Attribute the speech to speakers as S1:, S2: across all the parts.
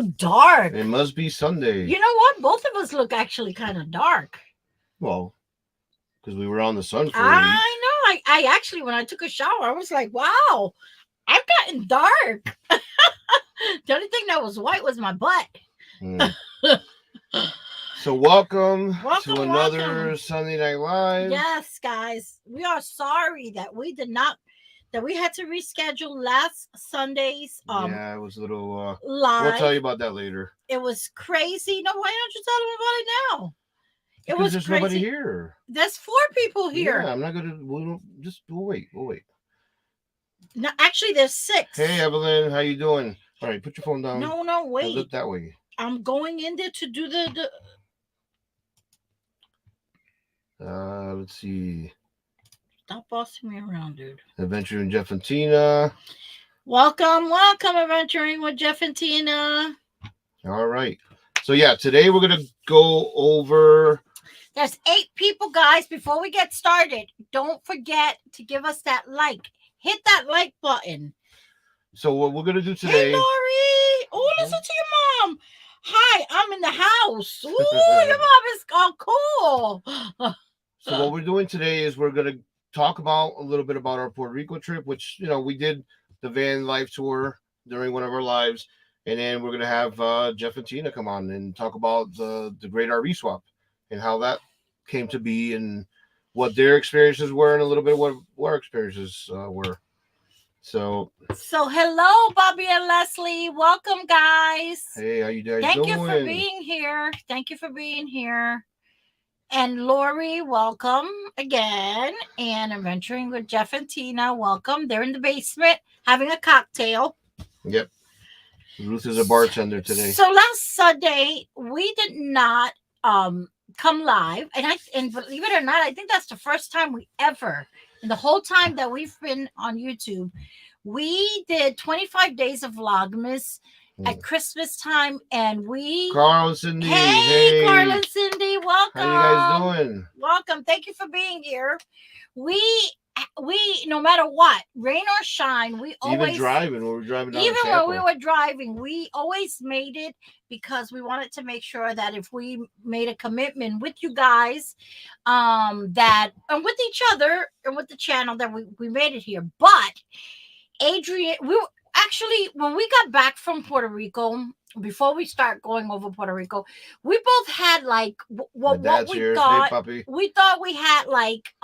S1: dark.
S2: It must be Sunday.
S1: You know what? Both of us look actually kind of dark.
S2: Well, because we were on the sun for a week.
S1: I know. I actually, when I took a shower, I was like, wow, I've gotten dark. The only thing that was white was my butt.
S2: So welcome to another Sunday Night Live.
S1: Yes, guys. We are sorry that we had to reschedule last Sunday's
S2: yeah, it was a little
S1: live.
S2: We'll tell you about that later.
S1: It was crazy. No, why don't you tell them about it now?
S2: Because there's crazy. Nobody here.
S1: There's 4 people here.
S2: Yeah, I'm not gonna. We'll wait.
S1: No, actually, there's 6.
S2: Hey, Evelyn, how you doing? All right, put your phone down.
S1: No, wait.
S2: Look that way.
S1: I'm going in there to do the.
S2: Let's see.
S1: Stop bossing me around, dude.
S2: Adventuring Jeff and Tina.
S1: Welcome, Adventuring with Jeff and Tina.
S2: All right. So yeah, today we're gonna go over.
S1: There's 8 people, guys. Before we get started, don't forget to give us that like. Hit that like button.
S2: So what we're gonna do today?
S1: Hey, Lori. Oh, listen to your mom. Hi, I'm in the house. Ooh, your mom is cool.
S2: So what we're doing today is we're gonna talk about a little bit about our Puerto Rico trip, which we did the van live tour during one of our lives, and then we're gonna have Jeff and Tina come on and talk about the Great RV Swap and how that came to be and what their experiences were and a little bit what our experiences were. So
S1: hello, Bobby and Leslie. Welcome, guys.
S2: Hey, how you doing?
S1: Thank you for being here. And Lori, welcome again. And Adventuring with Jeff and Tina, welcome. They're in the basement having a cocktail.
S2: Yep. Ruth is a bartender today.
S1: So last Sunday, we did not come live. And believe it or not, I think that's the first time we ever, in the whole time that we've been on YouTube, we did 25 days of Vlogmas at Christmas time, and
S2: Carl and Cindy.
S1: Hey, Carl and Cindy, welcome.
S2: How you guys doing?
S1: Welcome. Thank you for being here. We no matter what, rain or shine, we always
S2: even driving when we were driving.
S1: Even when we were driving, we always made it because we wanted to make sure that if we made a commitment with you guys, that and with each other and with the channel, that we made it here. But Adrian, when we got back from Puerto Rico, before we start going over Puerto Rico, we both had like what we
S2: here.
S1: thought.
S2: Hey, puppy.
S1: We thought we had like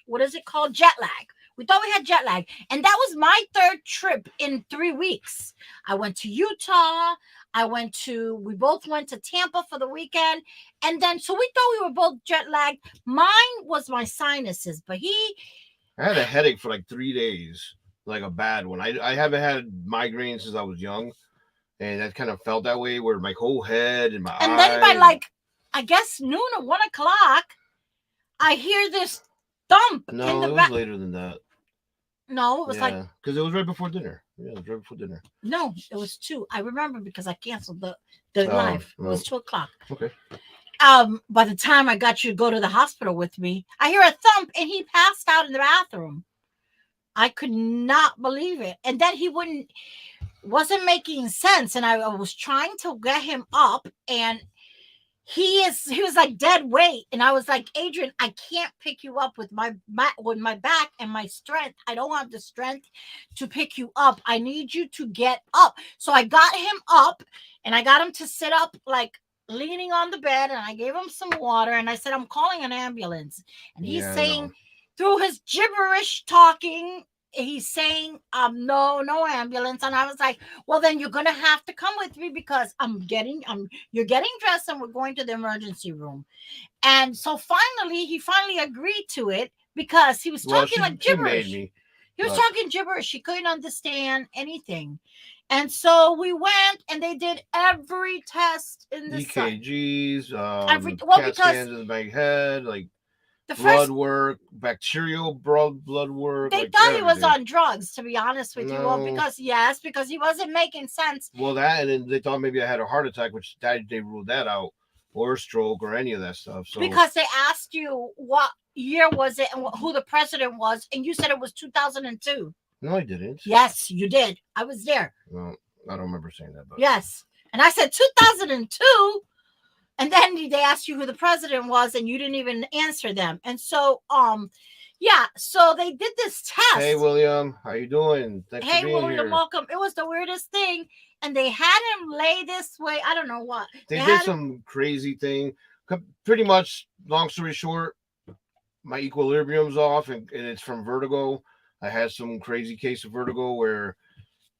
S1: what is it called? Jet lag. We thought we had jet lag. And that was my 3rd trip in 3 weeks. I went to Utah. We both went to Tampa for the weekend. And then, so we thought we were both jet lagged. Mine was my sinuses, but
S2: I had a headache for like 3 days, like a bad one. I haven't had migraines since I was young. And that kind of felt that way where my whole head and my eyes.
S1: And then by like, I guess noon or 1 o'clock, I hear this thump in the
S2: it was later than that.
S1: No, it was like
S2: because it was right before dinner. Yeah, it was right before dinner.
S1: No, it was 2. I remember because I canceled the live. It was 2 o'clock.
S2: Okay.
S1: By the time I got you to go to the hospital with me, I hear a thump and he passed out in the bathroom. I could not believe it. And then he wasn't making sense. And I was trying to get him up, and he was like dead weight. And I was like, Adrian, I can't pick you up with my back and my strength. I don't have the strength to pick you up. I need you to get up. So I got him up, and I got him to sit up like leaning on the bed, and I gave him some water, and I said, I'm calling an ambulance. And he's saying through his gibberish talking, he's saying, no ambulance. And I was like, well, then you're gonna have to come with me because you're getting dressed and we're going to the emergency room. And so he finally agreed to it because he was talking like gibberish. He was talking gibberish. He couldn't understand anything. And so we went, and they did every test in the
S2: EKGs, CAT scans in my head, like blood work, bacterial blood work.
S1: They thought he was on drugs, to be honest with you. Well, because he wasn't making sense.
S2: Well, that, and then they thought maybe I had a heart attack, which they ruled that out, or stroke, or any of that stuff. So
S1: because they asked you what year was it and who the president was, and you said it was 2002.
S2: No, I didn't.
S1: Yes, you did. I was there.
S2: Well, I don't remember saying that. But
S1: yes. And I said 2002. And then they asked you who the president was, and you didn't even answer them. And so, yeah, so they did this test.
S2: Hey, William, how you doing? Thanks for being
S1: William,
S2: here.
S1: welcome. It was the weirdest thing, and they had him lay this way. I don't know what.
S2: They did some crazy thing. Pretty much, long story short, my equilibrium's off, and it's from vertigo. I had some crazy case of vertigo where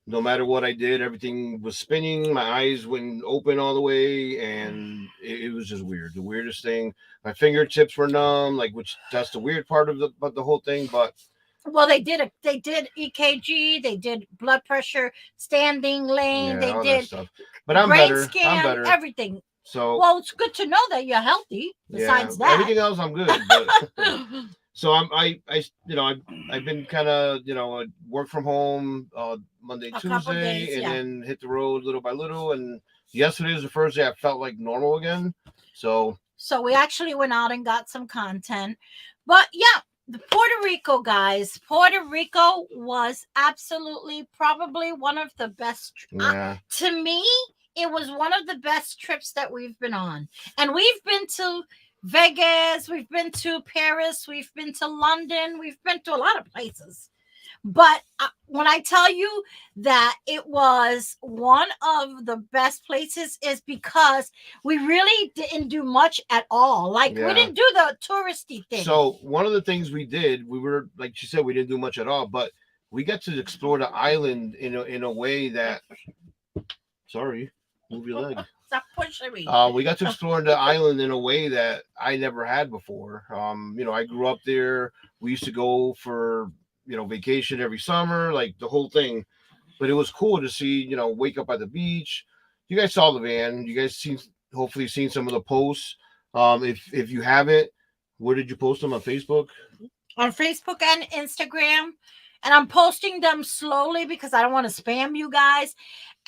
S2: no matter what I did, everything was spinning. My eyes wouldn't open all the way, and it was just weird. The weirdest thing. My fingertips were numb, like, which that's the weird part of the whole thing. But
S1: well, they did EKG, they did blood pressure, standing, laying, they did
S2: stuff. But I'm
S1: brain
S2: better.
S1: scan,
S2: I'm better.
S1: Everything.
S2: So
S1: well, it's good to know that you're healthy. Besides that,
S2: everything else I'm good. But so I've been kind of work from home Monday, Tuesday, and then hit the road little by little. And yesterday was the first day I felt like normal again. So
S1: we actually went out and got some content. But yeah, the Puerto Rico guys. Puerto Rico was absolutely probably one of the best. To me, it was one of the best trips that we've been on, and we've been to Vegas, we've been to Paris, we've been to London, we've been to a lot of places. But when I tell you that it was one of the best places is because we really didn't do much at all. Like we didn't do the touristy thing.
S2: So one of the things we did, we were, like she said, we didn't do much at all, but we got to explore the island in a way that, sorry, move your leg.
S1: Stop pushing me.
S2: We got to explore the island in a way that I never had before. I grew up there. We used to go for vacation every summer, like the whole thing. But it was cool to see, wake up at the beach. You guys saw the van. You guys hopefully seen some of the posts. If you haven't, where did you post them? On Facebook?
S1: On Facebook and Instagram. And I'm posting them slowly because I don't want to spam you guys.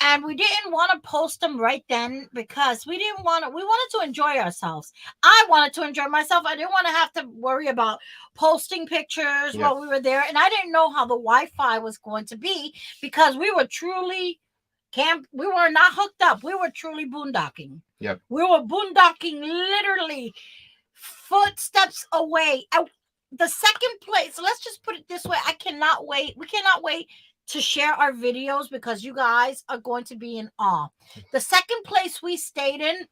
S1: And we didn't want to post them right then because we wanted to enjoy ourselves. I wanted to enjoy myself. I didn't want to have to worry about posting pictures while we were there. And I didn't know how the Wi-Fi was going to be because we were truly we were not hooked up. We were truly boondocking.
S2: Yep.
S1: We were boondocking literally footsteps away. The second place, let's just put it this way. I cannot wait. We cannot wait to share our videos because you guys are going to be in awe. The second place we stayed in,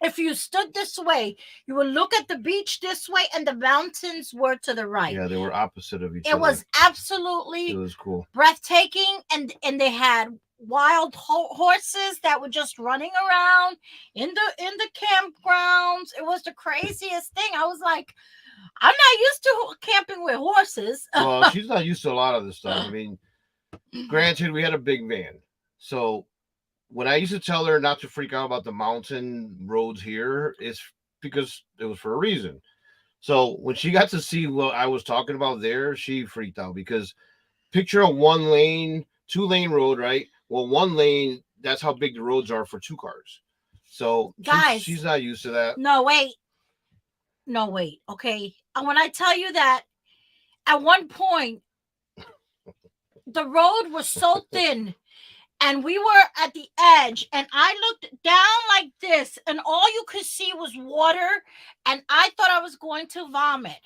S1: if you stood this way, you would look at the beach this way and the mountains were to the right.
S2: Yeah, they were opposite of each other.
S1: It was absolutely
S2: cool,
S1: breathtaking, and they had wild horses that were just running around in the campgrounds. It was the craziest thing. I was like, I'm not used to camping with horses.
S2: Well, she's not used to a lot of this stuff. I mean, granted, we had a big van. So when I used to tell her not to freak out about the mountain roads here, it's because it was for a reason. So when she got to see what I was talking about there, she freaked out because picture a 1-lane, 2-lane road, right? Well, 1 lane, that's how big the roads are for 2 cars. So guys, she's not used to that.
S1: No, wait. Okay. And when I tell you that at one point, the road was so thin and we were at the edge and I looked down like this and all you could see was water and I thought I was going to vomit.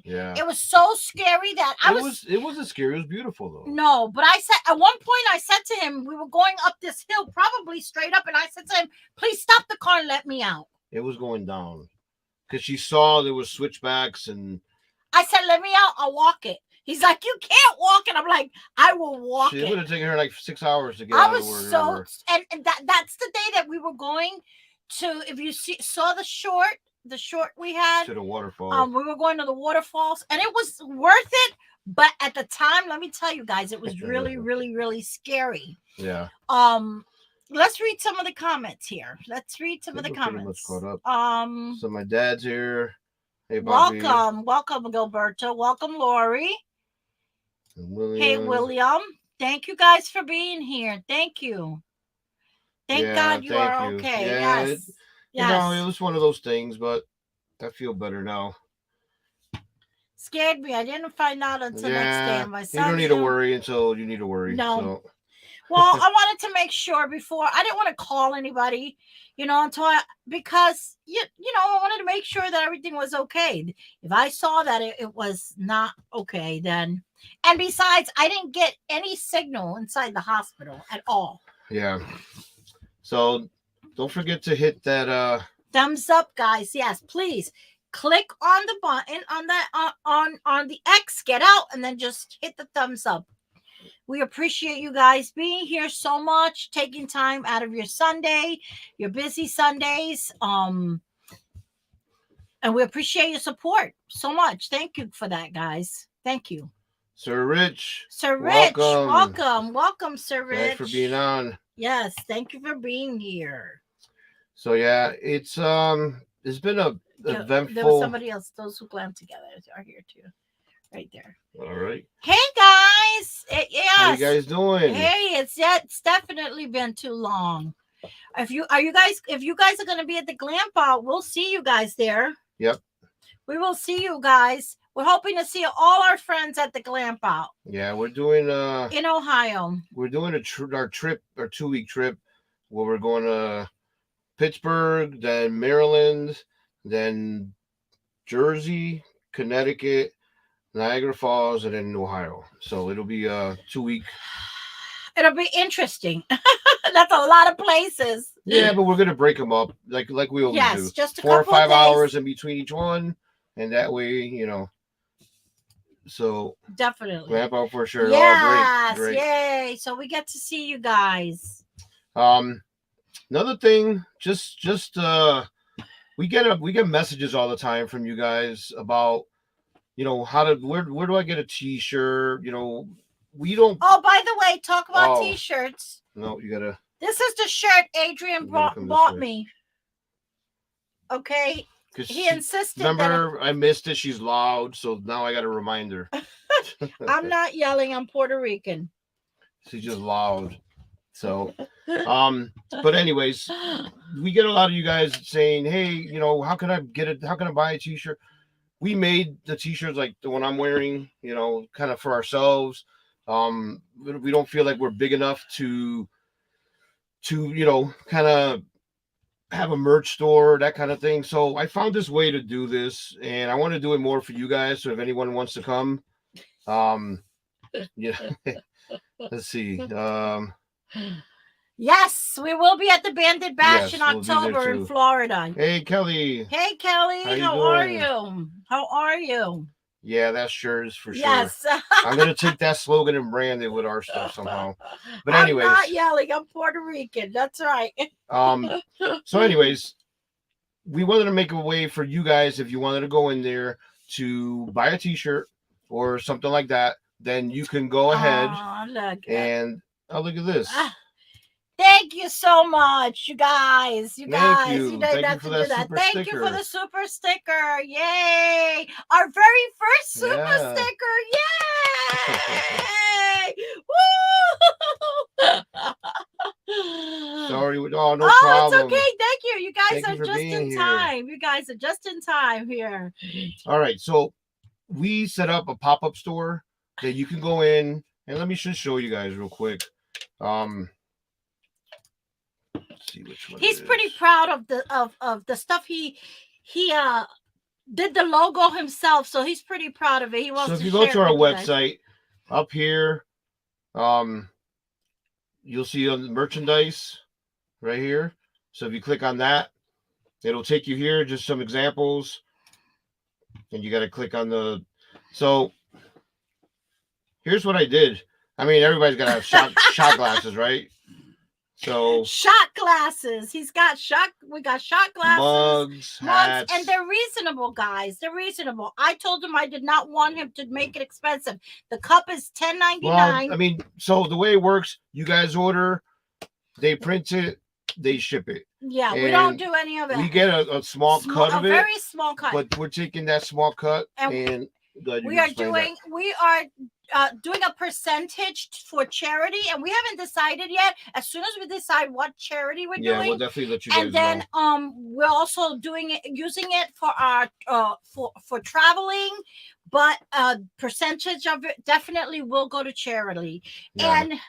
S1: Yeah. It was so scary that
S2: it wasn't scary. It was beautiful though.
S1: No, but I said at one point I said to him, we were going up this hill, probably straight up, and I said to him, please stop the car and let me out.
S2: It was going down because she saw there was switchbacks and
S1: I said, let me out. I'll walk it. He's like, you can't walk it. I'm like, I will walk it.
S2: It would have taken her like 6 hours to get out of
S1: where and that's the day that we were going to, if you saw the short we had
S2: to the waterfall.
S1: We were going to the waterfalls and it was worth it. But at the time, let me tell you guys, it was really, really, really scary.
S2: Yeah.
S1: Let's read some of the comments here. Pretty much caught up.
S2: So my dad's here. Hey, Bobby.
S1: Welcome, Gilberto. Welcome, Lori. Hey, William. Thank you guys for being here. Thank you. Thank God you are okay.
S2: Yeah, yes. It was one of those things, but I feel better now.
S1: Scared me. I didn't find out until next day. My son.
S2: You don't need to worry until you need to worry.
S1: No. So. Well, I wanted to make sure before I didn't want to call anybody, because I wanted to make sure that everything was okay. If I saw that it was not okay, then, and besides, I didn't get any signal inside the hospital at all.
S2: Yeah. So don't forget to hit that
S1: thumbs up, guys. Yes, please click on the button on that on the X, get out, and then just hit the thumbs up. We appreciate you guys being here so much, taking time out of your Sunday, your busy Sundays. And we appreciate your support so much. Thank you for that, guys. Thank you.
S2: Sir Rich.
S1: Sir Rich, welcome, Sir Rich.
S2: Thanks for being on.
S1: Yes, thank you for being here.
S2: So yeah, it's been a eventful.
S1: There was somebody else. Those who glam together are here too, right there.
S2: All right.
S1: Hey guys, yes.
S2: How you guys doing?
S1: Hey, it's definitely been too long. If you guys are going to be at the Glam Out, we'll see you guys there.
S2: Yep.
S1: We will see you guys. We're hoping to see all our friends at the Glam Out.
S2: Yeah, we're doing
S1: in Ohio.
S2: We're doing our 2-week trip where we're going to Pittsburgh, then Maryland, then Jersey, Connecticut, Niagara Falls, and then Ohio. So it'll be a 2-week.
S1: It'll be interesting. That's a lot of places.
S2: Yeah, but we're gonna break them up like we always do.
S1: Yes, just
S2: 4 or 5 hours in between each one, and that way, So
S1: definitely
S2: Glam Out for sure.
S1: Yes,
S2: oh, great.
S1: Yay! So we get to see you guys.
S2: Another thing, just we get messages all the time from you guys about where do I get a t-shirt? We don't.
S1: Oh, by the way, talk about t-shirts.
S2: No, you gotta.
S1: This is the shirt Adrian bought me. Okay. He insisted.
S2: Remember, I missed it. She's loud, so now I got to remind her.
S1: I'm not yelling. I'm Puerto Rican.
S2: She's just loud. So, but anyways, we get a lot of you guys saying, "Hey, how can I get it? How can I buy a t-shirt?" We made the t-shirts like the one I'm wearing, kind of for ourselves. We don't feel like we're big enough to kind of have a merch store, that kind of thing. So I found this way to do this, and I want to do it more for you guys. So if anyone wants to come, yeah, let's see.
S1: Yes, we will be at the Bandit Bash in October in Florida.
S2: Hey, Kelly.
S1: Hey, Kelly. How are you? How are you?
S2: Yeah, that sure is for sure.
S1: Yes.
S2: I'm going to take that slogan and brand it with our stuff somehow. But anyways.
S1: I'm not yelling. I'm Puerto Rican. That's right.
S2: So anyways, we wanted to make a way for you guys, if you wanted to go in there to buy a t-shirt or something like that, then you can go ahead and look at this.
S1: Thank you so much, you guys. You guys,
S2: Thank you for that.
S1: Thank you for the super sticker. Yay! Our very first super sticker. Yay! Woo!
S2: Sorry, no problem.
S1: It's okay. Thank you. You guys are just in time. You guys are just in time here.
S2: All right, so we set up a pop-up store that you can go in, and let me just show you guys real quick. See which one.
S1: He's pretty proud of the stuff he did the logo himself, so he's pretty proud of it. He wants
S2: so if you go to our website up here, you'll see on merchandise right here. So if you click on that, it'll take you here, just some examples, and you got to click on the. So here's what I did. I mean, everybody's got to have shot glasses, right? So
S1: shot glasses. We got shot glasses,
S2: mugs, hats.
S1: And they're reasonable, guys. They're reasonable. I told him I did not want him to make it expensive. The cup is $10.99.
S2: Well, I mean, so the way it works, you guys order, they print it, they ship it.
S1: Yeah, we don't do any of it.
S2: We get a small cut of it, a
S1: very small cut.
S2: But we're taking that small cut and we are
S1: doing a percentage for charity, and we haven't decided yet. As soon as we decide what charity we're doing,
S2: we'll definitely let you guys know.
S1: And then we're also using it for our for traveling, but percentage of it definitely will go to charity. Yeah. And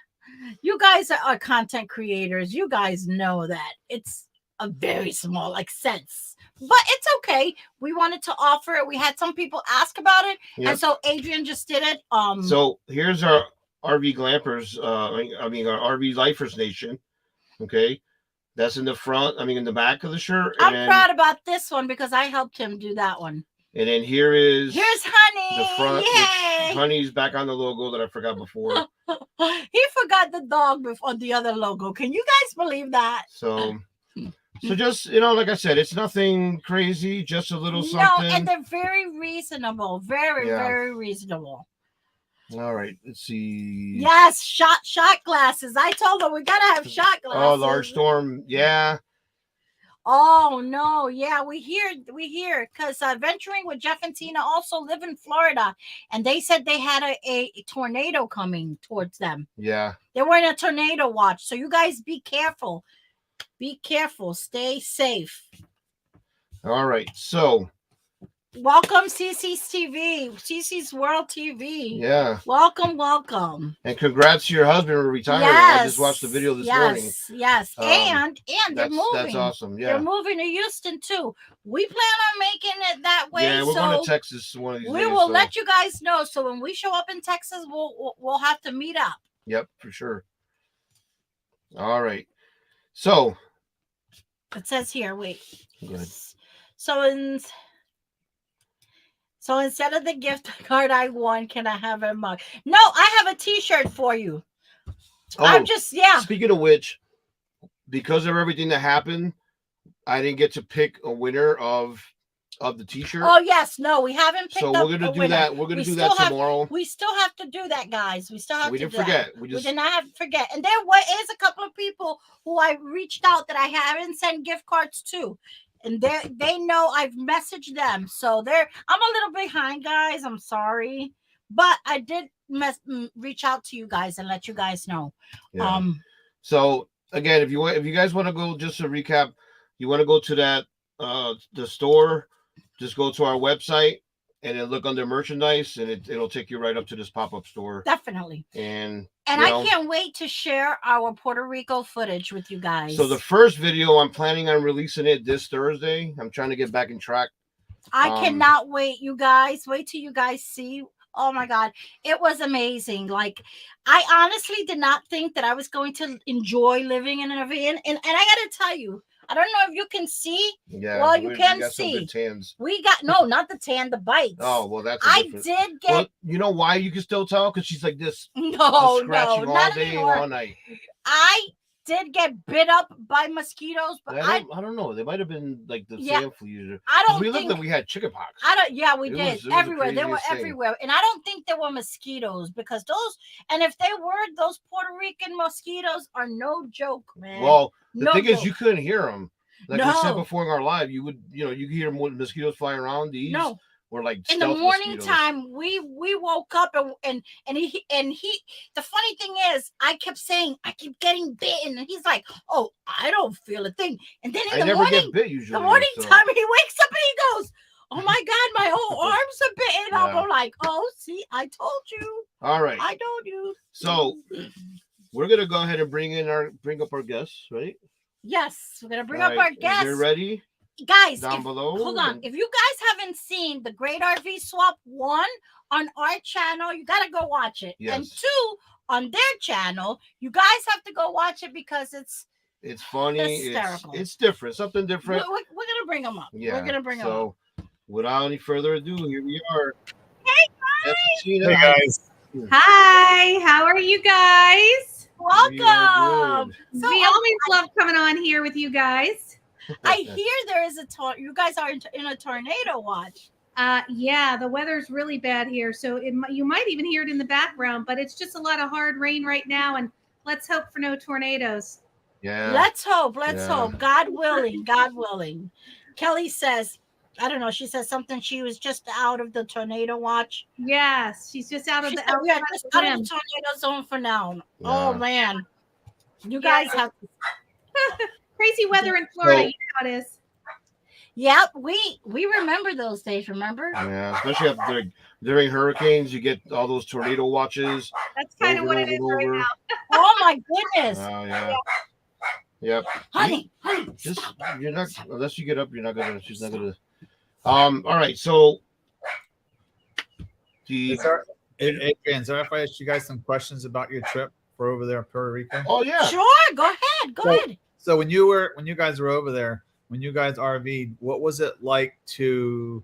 S1: You guys are content creators. You guys know that it's a very small like cents, but it's okay. We wanted to offer it. We had some people ask about it,
S2: Yep.
S1: and so Adrian just did it.
S2: So here's our RV Glampers. Our RV Lifers Nation. Okay, that's in the front. In the back of the shirt.
S1: I'm proud about this one because I helped him do that one.
S2: And then here's
S1: Honey.
S2: the front.
S1: Yay!
S2: Honey's back on the logo that I forgot before.
S1: He forgot the dog on the other logo. Can you guys believe that?
S2: So just, like I said, it's nothing crazy, just a little something.
S1: No, and they're very reasonable. Very reasonable.
S2: All right, let's see.
S1: Yes, shot glasses. I told them we gotta have shot glasses.
S2: Oh, Large Storm, yeah.
S1: Oh no, yeah, we hear because Venturing with Jeff and Tina also live in Florida, and they said they had a tornado coming towards them.
S2: Yeah,
S1: they were in a tornado watch, so you guys be careful. Be careful. Stay safe.
S2: All right, so
S1: welcome CC's TV, CC's World TV.
S2: Yeah,
S1: welcome, and
S2: congrats to your husband for retiring. I just watched the video this morning.
S1: Yes, and they're moving.
S2: That's awesome. Yeah,
S1: they're moving to Houston too. We plan on making it that way.
S2: Yeah, we're going to Texas one of these days.
S1: We will let you guys know. So when we show up in Texas, we'll have to meet up.
S2: Yep, for sure. All right, so
S1: it says here. Wait.
S2: Go ahead.
S1: So instead of the gift card I won, can I have a mug? No, I have a T-shirt for you. I'm just
S2: Speaking of which, because of everything that happened, I didn't get to pick a winner of the T-shirt.
S1: Oh yes, no, we haven't picked.
S2: So we're gonna do that. We're gonna do that tomorrow.
S1: We still have to do that, guys. We still have to.
S2: We didn't forget. We
S1: did not have to forget. And there is a couple of people who I reached out that I haven't sent gift cards to. And they know I've messaged them, so I'm a little behind, guys. I'm sorry, but I did reach out to you guys and let you guys know.
S2: Yeah. So again, if you guys want to go, just to recap, you want to go to that the store, just go to our website and then look under merchandise, and it'll take you right up to this pop-up store.
S1: Definitely.
S2: And
S1: I can't wait to share our Puerto Rico footage with you guys.
S2: So the first video, I'm planning on releasing it this Thursday. I'm trying to get back in track.
S1: I cannot wait, you guys. Wait till you guys see. Oh my God. It was amazing. Like, I honestly did not think that I was going to enjoy living in an van. And I got to tell you, I don't know if you can see.
S2: Yeah.
S1: Well, you can
S2: got
S1: see.
S2: Some good tans.
S1: We got not the tan, the bites.
S2: Oh, well, that's.
S1: I did get.
S2: Well, you know why you can still tell? Because she's like this.
S1: No,
S2: scratching all
S1: not
S2: day
S1: anymore.
S2: and all night.
S1: I did get bit up by mosquitoes, but
S2: I don't know. They might have been like the sand fleas.
S1: I don't.
S2: We looked like we had chickenpox.
S1: Yeah, we did. Everywhere. They were everywhere, and I don't think there were mosquitoes because those. And if they were, those Puerto Rican mosquitoes are no joke, man.
S2: Well, the thing is, you couldn't hear them. Like we said before in our live, you could hear mosquitoes fly around. These were like
S1: in the morning time. We woke up and he. The funny thing is, I kept saying I keep getting bitten, and he's like, "Oh, I don't feel a thing." And then in the morning,
S2: get bit usually.
S1: The morning time, he wakes up and he goes, "Oh my God, my whole arms are bitten." I'll go like, "Oh, see, I told you."
S2: All right,
S1: I told you.
S2: So we're gonna go ahead and bring up our guests, right?
S1: Yes, we're gonna bring up our guests.
S2: You're ready,
S1: guys.
S2: Down below.
S1: Hold on. If you guys haven't seen the Great RV Swap 1 on our channel, you gotta go watch it.
S2: Yes.
S1: And 2 on their channel, you guys have to go watch it because it's
S2: funny. It's different, something different.
S1: We're gonna bring them up.
S2: Yeah,
S1: we're gonna bring them up.
S2: So, without any further ado, here we are.
S1: Hey guys.
S3: Hey guys. Hi. How are you guys?
S1: Welcome.
S3: So we always love coming on here with you guys.
S1: I hear there is you guys are in a tornado watch.
S3: Yeah, the weather's really bad here, so you might even hear it in the background, but it's just a lot of hard rain right now, and let's hope for no tornadoes.
S2: Yeah.
S1: Let's hope. God willing. God willing. Kelly says, I don't know. She says something. She was just out of the tornado watch.
S3: Yes, she's just out of the
S1: tornado zone for now. Yeah. Oh man, you guys have
S3: crazy weather in Florida. You know how it is.
S1: Yep, we remember those days. Remember?
S2: Yeah, especially after during hurricanes, you get all those tornado watches.
S3: That's kind of
S2: Over
S3: what
S2: and
S3: it is
S2: over
S3: right
S2: and over.
S3: now.
S1: Oh my goodness,
S2: Oh yeah. Yep.
S1: honey.
S2: Just
S1: Stop.
S2: you're not unless you get up, you're not gonna. She's not gonna. All right. So the.
S4: Adrian, sorry if I asked you guys some questions about your trip for over there in Puerto Rico.
S2: Oh yeah.
S1: Sure, go ahead. Go ahead.
S4: So when you guys were over there, when you guys RV'd, what was it like to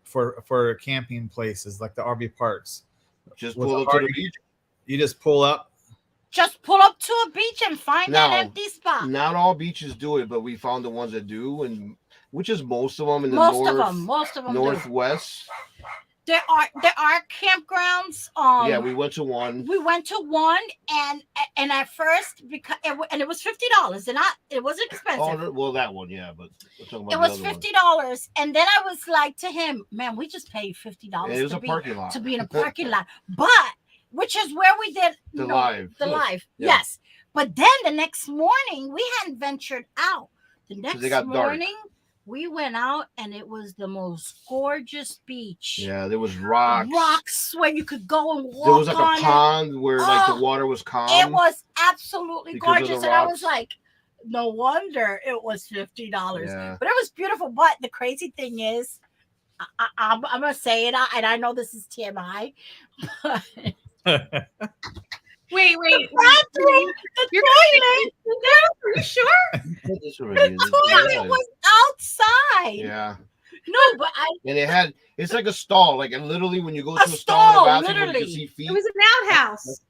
S4: for camping places like the RV parks?
S2: Just
S4: Was
S2: pull
S4: it
S2: up to
S4: hard
S2: the
S4: to-
S2: beach.
S4: You just pull up.
S1: Just pull up to a beach and find
S2: Now,
S1: that empty spot.
S2: Not all beaches do it, but we found the ones that do, and which is most of them in the
S1: Most of them do.
S2: northwest.
S1: There are campgrounds.
S2: Yeah, we went to one.
S1: We went to one, and at first because it was $50, and it wasn't expensive.
S2: Oh, well, that one, yeah, but we're talking about
S1: It was
S2: the other one.
S1: $50, and then I was like to him, "Man, we just paid $50
S2: And it was
S1: to
S2: a
S1: be
S2: parking lot.
S1: to be in a parking lot." But which is where we did
S2: The live.
S1: the
S2: Yes.
S1: live,
S2: Yeah.
S1: yes. But then the next morning we hadn't ventured out. The next
S2: they got dark.
S1: morning we went out, and it was the most gorgeous beach.
S2: Yeah, there was rocks.
S1: Rocks where you could go and walk
S2: There was like
S1: on
S2: a pond where like
S1: Oh,
S2: the water was calm.
S1: it was absolutely
S2: because of the
S1: gorgeous, and I was
S2: rocks.
S1: like, no wonder it was $50.
S2: Yeah.
S1: But it was beautiful. But the crazy thing is, I'm gonna say it, and I know this is TMI, but
S3: Wait.
S1: bathroom, the
S3: You're
S1: toilet,
S3: Are you sure?
S2: This already is-
S1: toilet was outside.
S2: Yeah,
S1: No, but
S2: and it's like a stall. Like and literally, when you go
S1: A
S2: to a stall in
S1: stall,
S2: the bathroom, where you
S1: literally.
S2: can see feet.
S3: It was an outhouse.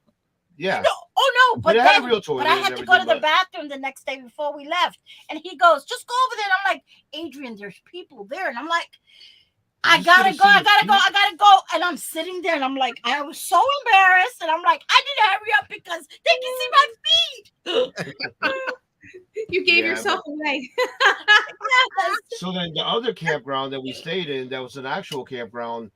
S2: Yeah,
S1: no, oh no,
S2: but
S1: but
S2: it had a
S1: then,
S2: real toilet.
S1: but I
S2: and
S1: had to go to the
S2: everything, but-
S1: bathroom the next day before we left, and he goes, "Just go over there." And I'm like, "Adrian, there's people there," and I'm like, I
S2: You
S1: gotta
S2: should've
S1: go,
S2: seen
S1: I
S2: the
S1: gotta go,
S2: feet.
S1: I gotta go. And I'm sitting there and I'm like, I was so embarrassed. And I'm like, I need to hurry up because they can see my feet.
S3: You gave
S2: Yeah,
S3: yourself away.
S1: Yes.
S2: So then the other campground that we stayed in, that was an actual campground,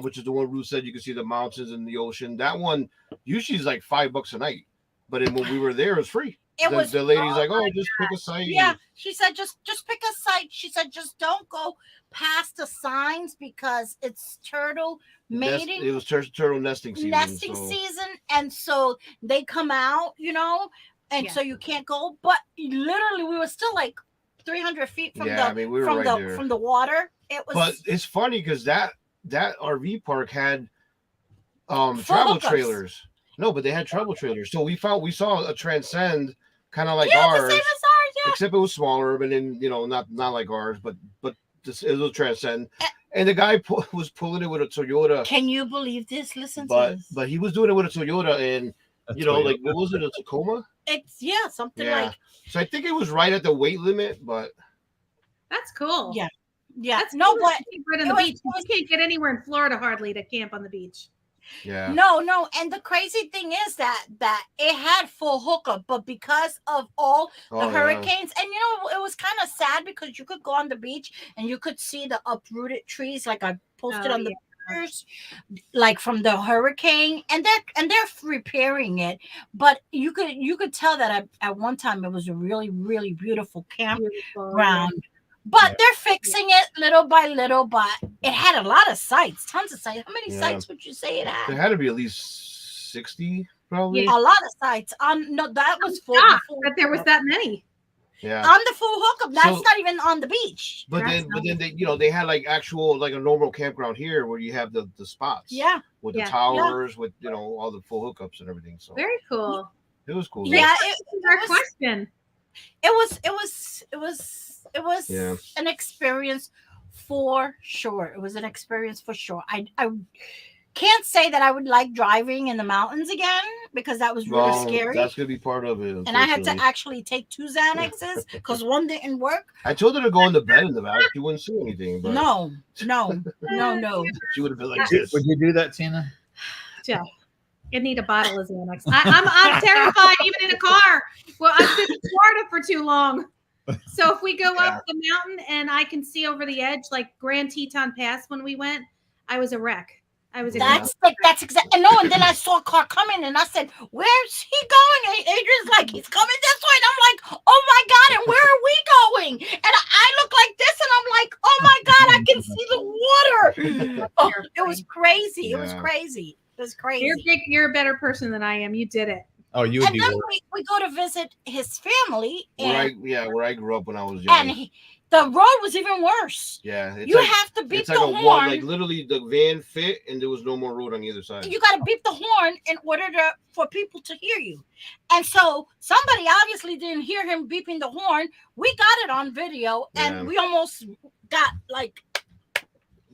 S2: which is the one Ruth said you can see the mountains and the ocean. That one usually is like $5 a night, but then when we were there, it was free.
S1: It was
S2: The lady's like, "Oh, just pick a site."
S1: yeah. She said, just pick a site. She said, just don't go past the signs because it's turtle mating.
S2: It was turtle nesting season.
S1: nesting
S2: so-
S1: season, and so they come out, and
S3: Yeah.
S1: so you can't go. But literally, we were still like 300 feet from
S2: Yeah, I mean, we were right there.
S1: from the water. It was
S2: But it's funny because that RV park had
S1: Full
S2: travel
S1: hookups.
S2: trailers. No, but they had travel trailers. So we saw a Transcend kind of like
S1: yeah,
S2: ours,
S1: the same as ours. Yeah,
S2: except it was smaller, but then not like ours, but it was a Transcend. And the guy was pulling it with a Toyota,
S1: can you believe this? Listen to
S2: but
S1: this.
S2: he was doing it with a Toyota, and like what was it, a Tacoma?
S1: It's something
S2: Yeah.
S1: like
S2: So I think it was right at the weight limit, but
S3: That's cool.
S1: Yeah.
S3: That's
S1: no,
S3: cool
S1: but
S3: to camp right on
S1: it
S3: the
S1: was-
S3: beach. You can't get anywhere in Florida hardly to camp on the beach.
S2: yeah.
S1: no. And the crazy thing is that it had full hookup, but because of all the
S2: Oh, yeah.
S1: hurricanes, and it was kind of sad because you could go on the beach and you could see the uprooted trees, like I posted
S3: Oh,
S1: on the pictures, like from the hurricane, and they're repairing it. But you could tell that at one time it was a really, really beautiful
S3: Beautiful.
S1: campground. But
S4: Yeah.
S1: they're fixing it little by little. But it had a lot of sites, tons of sites. How many
S2: Yeah.
S1: sites would you say it had?
S2: There had to be at least 60, probably.
S1: A lot of sites. No, that was full.
S3: Shocked
S1: full
S3: that there was that many.
S2: Yeah.
S1: on the full hookup. That's
S2: So-
S1: not even on the beach.
S2: But
S3: That's
S2: then they had like actual like a normal campground here where you have the spots.
S1: Yeah,
S2: With
S3: Yeah.
S2: the towers, with all the full hookups and everything. So
S3: Very cool.
S2: it was cool.
S1: yeah.
S3: This is our
S1: was-
S3: question.
S1: It was
S2: Yeah.
S1: an experience for sure. It was an experience for sure. I can't say that I would like driving in the mountains again because that was really
S2: Well,
S1: scary.
S2: that's gonna be part of it.
S1: And I had to
S2: unfortunately.
S1: actually take 2 Xanaxes because one didn't work.
S2: I told her to go in the bed in the back. She wouldn't see anything, but
S1: No.
S2: she would have been like this.
S4: Would you do that, Tina?
S3: You need a bottle of Xanax. I'm terrified even in a car. Well, I've been in Florida for too long. So if we go up the mountain and I can see over the edge, like Grand Teton Pass when we went, I was a wreck. I was a
S1: That's exactly. No, and then I saw a car coming, and I said, "Where's he going?" And Adrian's like, "He's coming this way," and I'm like, "Oh my god!" And where are we going? And I look was crazy. It was
S2: Yeah.
S1: crazy. It was crazy.
S3: You're a better person than I am. You did it.
S4: Oh, you would
S1: And
S4: be
S1: then
S4: worse.
S1: we go to visit his family,
S2: Where I grew up when I was young.
S1: and the road was even worse.
S2: Yeah, it's
S1: You
S2: like,
S1: have to beep
S2: it's
S1: the
S2: like a
S1: horn.
S2: one, like literally the van fit, and there was no more road on either side.
S1: You got to beep the horn in order for people to hear you. And so somebody obviously didn't hear him beeping the horn. We got it on video, and
S2: Yeah.
S1: we almost got like.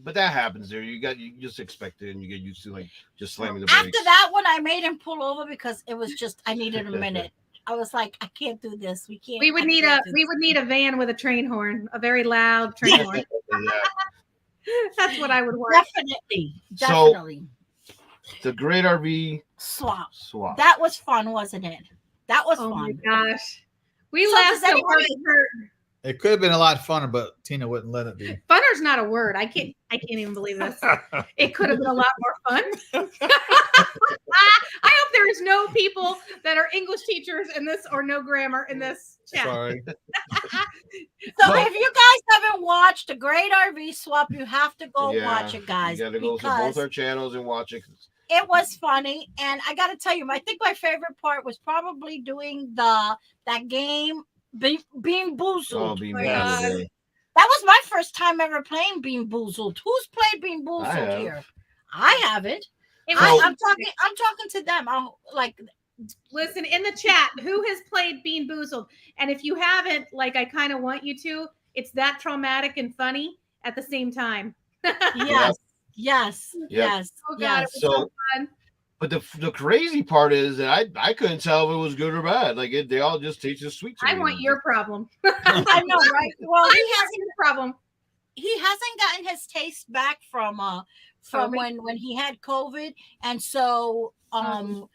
S2: But that happens there. You just expect it, and you get used to like just slamming the brakes.
S1: After that one, I made him pull over because it was just I needed a minute. I was like, I can't do this. We can't.
S3: We would
S1: I
S3: need
S1: can't do
S3: we
S1: this.
S3: would need a van with a train horn, a very loud train horn.
S2: Yeah.
S3: That's what I would want.
S1: Definitely,
S2: So-
S1: definitely.
S2: The Great RV
S1: Swap.
S2: Swap.
S1: That was fun, wasn't it? That was
S3: Oh my
S1: fun.
S3: gosh. We
S1: So
S3: laughed
S1: does
S3: so hard
S1: anybody-
S3: it hurt.
S4: It could have been a lot funner, but Tina wouldn't let it be.
S3: Funner's not a word. I can't even believe this. It could have been a lot more fun. I hope there is no people that are English teachers in this or no grammar in this chat.
S4: Sorry.
S1: So if you guys haven't watched the Great RV Swap, you have to go
S2: Yeah,
S1: watch it, guys,
S2: You gotta go to
S1: because
S2: both our channels and watch it.
S1: it was funny. And I got to tell you, I think my favorite part was probably doing that game, Bean Boozled.
S2: Oh, Bean
S3: my
S2: Boozled,
S3: God.
S2: yeah.
S1: That was my first time ever playing Bean Boozled. Who's played Bean
S2: I
S1: Boozled
S2: have.
S1: here? I haven't.
S3: It
S1: I'm
S3: was-
S1: talking to them.
S3: Listen in the chat. Who has played Bean Boozled? And if you haven't, like I kind of want you to, it's that traumatic and funny at the same time.
S1: Yes, yes, yes.
S3: Oh God,
S1: yes.
S3: it was
S2: So-
S3: so fun.
S2: But the crazy part is that I couldn't tell if it was good or bad. Like they all just tasted sweet to
S3: I
S2: me.
S3: want your problem.
S1: I know, right? Well,
S3: I want your problem.
S1: he hasn't gotten his taste back from
S3: COVID?
S1: when he had COVID, and so
S3: Mhm.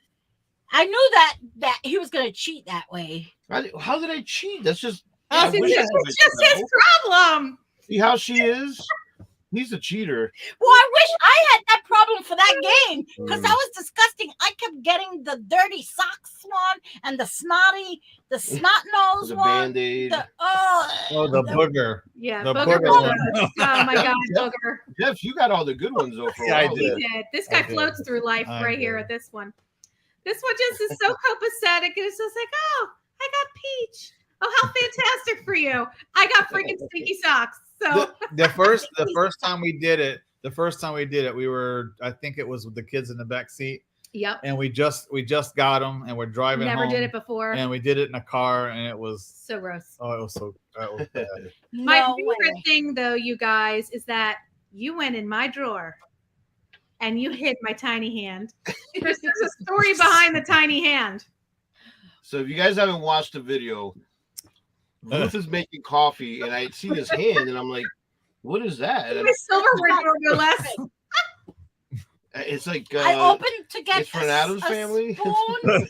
S1: I knew that he was gonna cheat that way.
S2: How did I cheat? That's just.
S3: It's
S2: I wish I
S3: just,
S2: could
S3: it's just his
S2: know.
S3: problem.
S2: See how she is? He's a cheater.
S1: Well, I wish I had that problem for that game because
S2: Mm.
S1: that was disgusting. I kept getting the dirty socks one and the snot nose
S2: The
S1: one.
S2: Band-Aid.
S4: Oh, the booger.
S3: Yeah,
S4: The
S3: booger.
S4: booger
S3: was
S4: one.
S3: gross. Oh my God, booger.
S2: Jeff, you got all the good ones though for a
S4: Yeah, I
S2: while.
S4: did.
S3: He did. This guy
S4: I did.
S3: floats through life
S4: I
S3: right here
S4: did.
S3: at this one. This one just is so copacetic. It's just like, oh, I got Peach. Oh, how fantastic for you. I got freaking stinky socks. So
S4: The first time we did it, we were, I think it was with the kids in the back seat,
S3: yep.
S4: and we just got them, and we're driving
S3: Never
S4: home,
S3: did it before.
S4: and we did it in a car, and it was
S3: So gross.
S4: it was so that was bad.
S3: My
S1: No
S3: favorite
S1: way.
S3: thing though, you guys, is that you went in my drawer and you hid my tiny hand. There's a story behind the tiny hand.
S2: So if you guys haven't watched the video, Ruth is making coffee, and I had seen his hand, and I'm like, "What is that?" And
S3: My silverware drawer, no less.
S2: it's like
S1: I opened to get
S2: it's for an Addams
S1: a
S2: family?
S1: spoon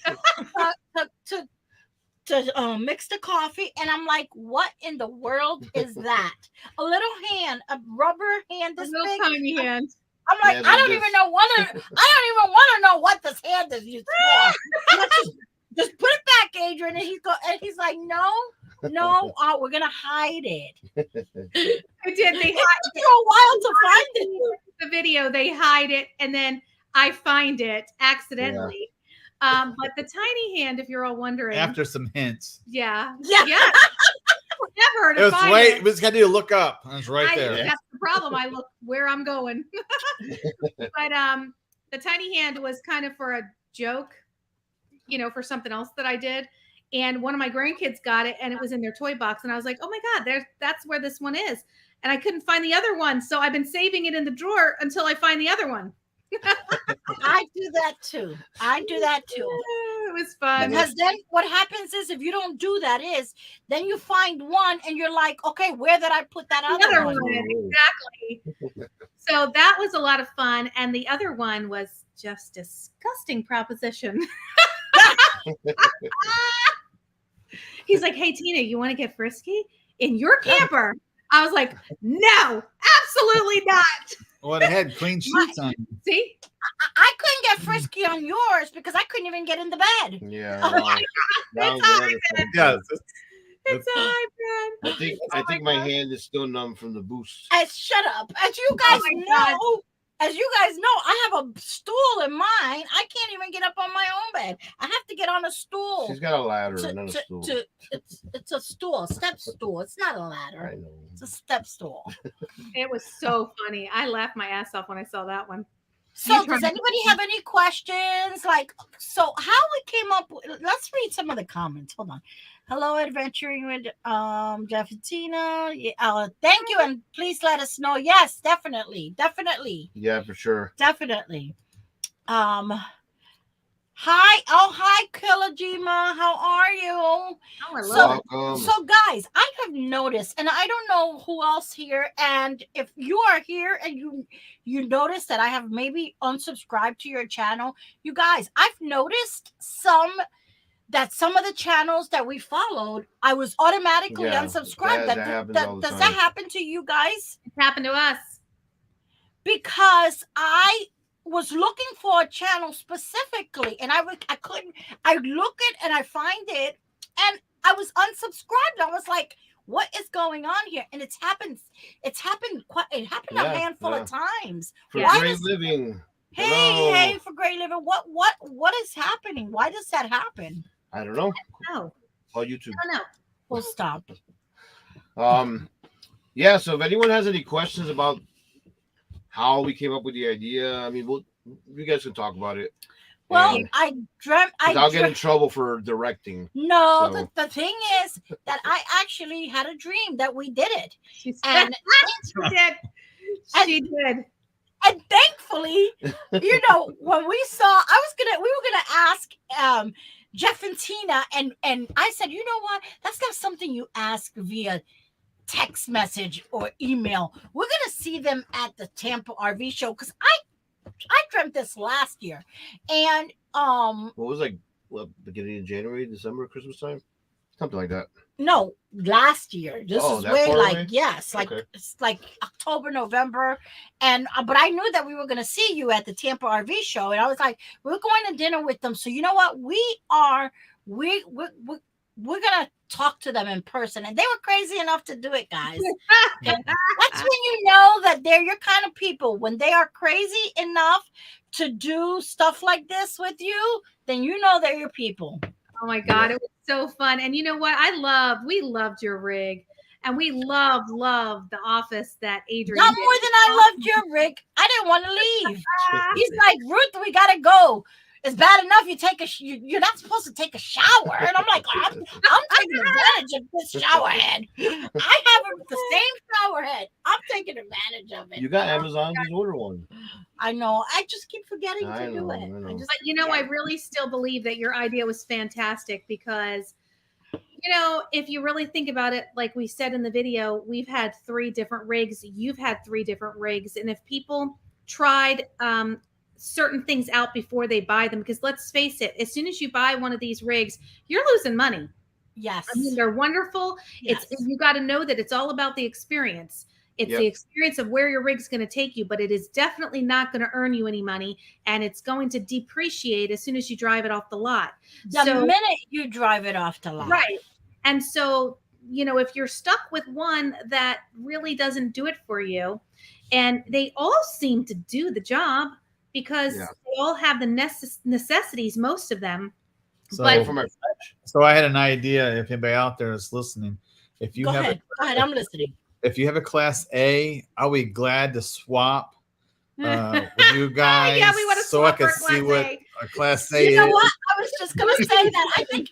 S1: to mix the coffee, and I'm like, what in the world is that? A little hand, a rubber hand
S3: A
S1: this
S3: little
S1: big.
S3: tiny hand.
S1: I'm like,
S2: Yeah,
S1: I don't
S2: this-
S1: even know what I don't even want to know what this hand is used for. Let's just put it back, Adrian. And he's like, no, we're gonna hide it.
S3: I did. They
S1: It
S3: hide
S1: took you a while to find it.
S3: the video. They hide it, and then I find it accidentally. But the tiny hand, if you're all wondering,
S4: After some hints,
S3: yeah,
S1: Yeah.
S3: never
S4: it
S3: to
S4: was
S3: find
S4: right.
S3: it.
S4: We just got to look up, and it's right
S3: I-
S4: there.
S3: That's the problem. I look where I'm going. But the tiny hand was kind of for a joke, for something else that I did. And one of my grandkids got it, and it was in their toy box. And I was like, "Oh my God, that's where this one is." And I couldn't find the other one, so I've been saving it in the drawer until I find the other one.
S1: I do that too.
S3: It was fun.
S1: Because then what happens is if you don't do that then you find one and you're like, okay, where did I put that
S3: The
S1: other
S3: other
S1: one?
S3: one, exactly. So that was a lot of fun, and the other one was just disgusting proposition. He's like, "Hey Tina, you want to get frisky in your camper?" I was like, "No, absolutely not."
S4: Well, it had clean sheets on.
S3: See,
S1: I couldn't get frisky on yours because I couldn't even get in the bed.
S2: Yeah.
S1: Oh,
S2: wow. That was
S3: It's all
S2: another thing.
S4: Yes,
S3: it's a hybrid.
S2: I think my hand is still numb from the boost.
S1: Shut up. As you guys
S3: Oh my God.
S1: know, as you guys know, I have a stool in mine. I can't even get up on my own bed. I have to get on a stool.
S2: She's got a ladder
S1: to,
S2: and then a
S1: to,
S2: stool.
S1: it's a stool, a step stool. It's not a
S2: I
S1: ladder.
S2: know.
S1: It's a step stool.
S3: It was so funny. I laughed my ass off when I saw that one.
S1: So does anybody have any questions? Like, so how we came up with, let's read some of the comments. Hold on. Hello, adventuring with Jeff and Tina. Yeah, thank you, and please let us know. Yes, definitely.
S2: Yeah, for sure.
S1: Definitely. Hi, Kilajima. How are you?
S3: Oh, I
S1: So-
S3: love it.
S2: Welcome.
S1: So, guys, I have noticed, and I don't know who else here. And if you are here and you notice that I have maybe unsubscribed to your channel, you guys, I've noticed some of the channels that we followed, I was automatically
S2: Yeah,
S1: unsubscribed.
S2: that happens all the
S1: Does
S2: time.
S1: that happen to you guys?
S3: It happened to us.
S1: Because I was looking for a channel specifically, and I look it and I find it, and I was unsubscribed. I was like, what is going on here? And it happened a
S2: Yeah,
S1: handful of times.
S2: For
S3: Yeah.
S2: great living.
S1: Hey,
S2: Hello.
S1: hey, for great living. What is happening? Why does that happen?
S2: I don't know.
S3: No,
S2: Call YouTube.
S3: I don't know.
S1: We'll stop.
S2: Yeah, so if anyone has any questions about how we came up with the idea, I mean, you guys can talk about it.
S1: Well,
S2: And-
S1: I dreamt.
S2: 'cause I'll get in trouble for directing.
S1: No,
S2: So-
S1: the thing is that I actually had a dream that we did it,
S3: She said,
S1: and
S3: she did. She did.
S1: and thankfully, you know, when we saw, we were gonna ask Jeff and Tina, and I said, you know what? That's not something you ask via text message or email. We're gonna see them at the Tampa RV show because I dreamt this last year, and
S2: What was beginning of January, December, Christmas time? Something like that.
S1: no, last year. This
S2: Oh,
S1: is
S2: that
S1: way
S2: far
S1: like
S2: away?
S1: yes, like
S2: Okay.
S1: it's like October, November, and but I knew that we were going to see you at the Tampa RV show, and I was like, we're going to dinner with them. So you know what? We're gonna talk to them in person, and they were crazy enough to do it, guys. That's when you know that they're your kind of people. When they are crazy enough to do stuff like this with you, then you know they're your people.
S3: Oh my God, it was so fun. And you know what? We loved your rig. And we loved the office that Adrian
S1: Not
S3: did.
S1: more than I loved your Rick. I didn't want to leave. He's like, Ruth, we gotta go. It's bad enough you take you're not supposed to take a shower. And I'm like, I'm taking advantage of this shower head. I have the same shower head. I'm taking advantage of it.
S2: You got Amazon, just order one.
S1: I know. I just keep forgetting
S2: I
S1: to do
S2: know,
S1: it.
S2: I know.
S1: I just,
S3: But you know, I really still believe that your idea was fantastic because, you know, if you really think about it, like we said in the video, we've had 3 different rigs. You've had 3 different rigs. And if people tried certain things out before they buy them, because let's face it, as soon as you buy one of these rigs, you're losing money.
S1: yes.
S3: I mean, they're wonderful.
S1: Yes.
S3: You got to know that it's all about the experience. It's
S2: Yep.
S3: the experience of where your rig's going to take you, but it is definitely not going to earn you any money, and it's going to depreciate as soon as you drive it off the lot.
S1: the
S3: So-
S1: minute you drive it off the lot.
S3: Right. And so, you know, if you're stuck with one that really doesn't do it for you, and they all seem to do the job because
S2: Yeah.
S3: they all have the necessities, most of them.
S4: So,
S3: But-
S2: For my
S4: so I had an idea. If anybody out there is listening, if you
S1: Go
S4: have
S1: ahead. Go ahead. I'm listening.
S4: if you have a Class A, I'll be glad to swap with you guys.
S3: Yeah, we wanna
S4: so I
S3: swap
S4: can
S3: our
S4: see
S3: Class
S4: what
S3: A.
S4: a Class A
S1: You know
S4: is.
S1: what? I was just gonna say that. I think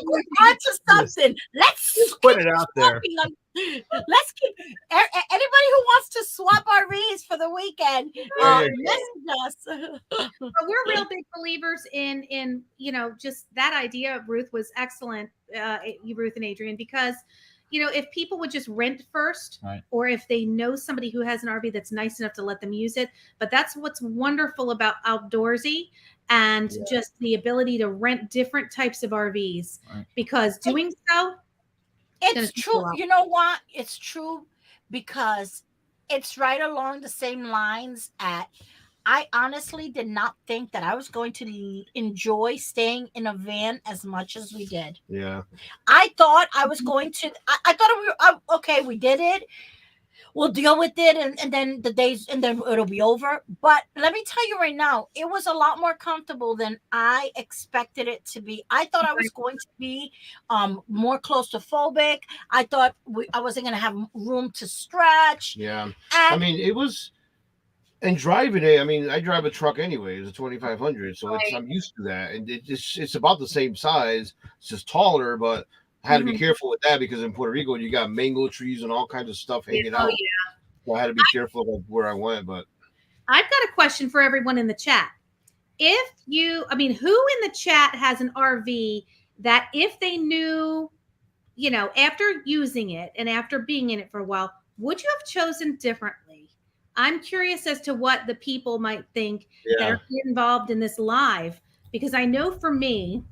S1: we're onto something. Let's
S4: Put it out there.
S1: swapping them. Let's keep anybody who wants to swap RVs for the weekend.
S4: There you
S1: Message us.
S3: But we're real big believers in you know, just that idea. Ruth was excellent, Ruth and Adrian, because you know, if people would just rent first,
S4: Right.
S3: or if they know somebody who has an RV that's nice enough to let them use it. But that's what's wonderful about Outdoorsy and
S4: Yeah.
S3: just the ability to rent different types of RVs,
S4: Right.
S3: because doing so,
S1: It's
S3: gonna
S1: true.
S3: pull out.
S1: You know what? It's true because it's right along the same lines at I honestly did not think that I was going to enjoy staying in a van as much as we did.
S2: Yeah.
S1: I thought I was going to. I thought we were okay. We did it, we'll deal with it, and then the days, and then it'll be over. But let me tell you right now, it was a lot more comfortable than I expected it to be. I thought I was going to be more claustrophobic. I thought I wasn't going to have room to stretch.
S2: Yeah.
S1: And
S2: I mean, it was, and driving it, I mean, I drive a truck anyway. It's a 2500, so
S3: Right.
S2: I'm used to that, and it's about the same size. It's just taller, but I had to be careful with that because in Puerto Rico you got mango trees and all kinds of stuff hanging out. So I had to be careful of where I went. But
S3: I've got a question for everyone in the chat. Who in the chat has an RV that if they knew, after using it and after being in it for a while, would you have chosen differently? I'm curious as to what the people might think that are involved in this live, because I know for me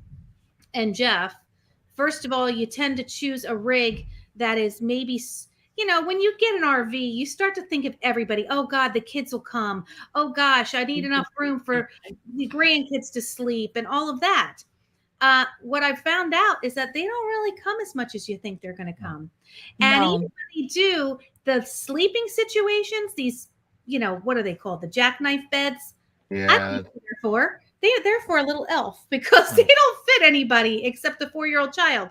S3: and Jeff, first of all, you tend to choose a rig that is maybe, when you get an RV, you start to think of everybody. Oh God, the kids will come. Oh gosh, I need enough room for the grandkids to sleep and all of that. What I've found out is that they don't really come as much as you think they're going to come. And even when they do, the sleeping situations, these, what are they called? The jackknife beds.
S2: yeah,
S3: I don't know what they're for. They're for a little elf because they don't fit anybody except a 4-year-old child.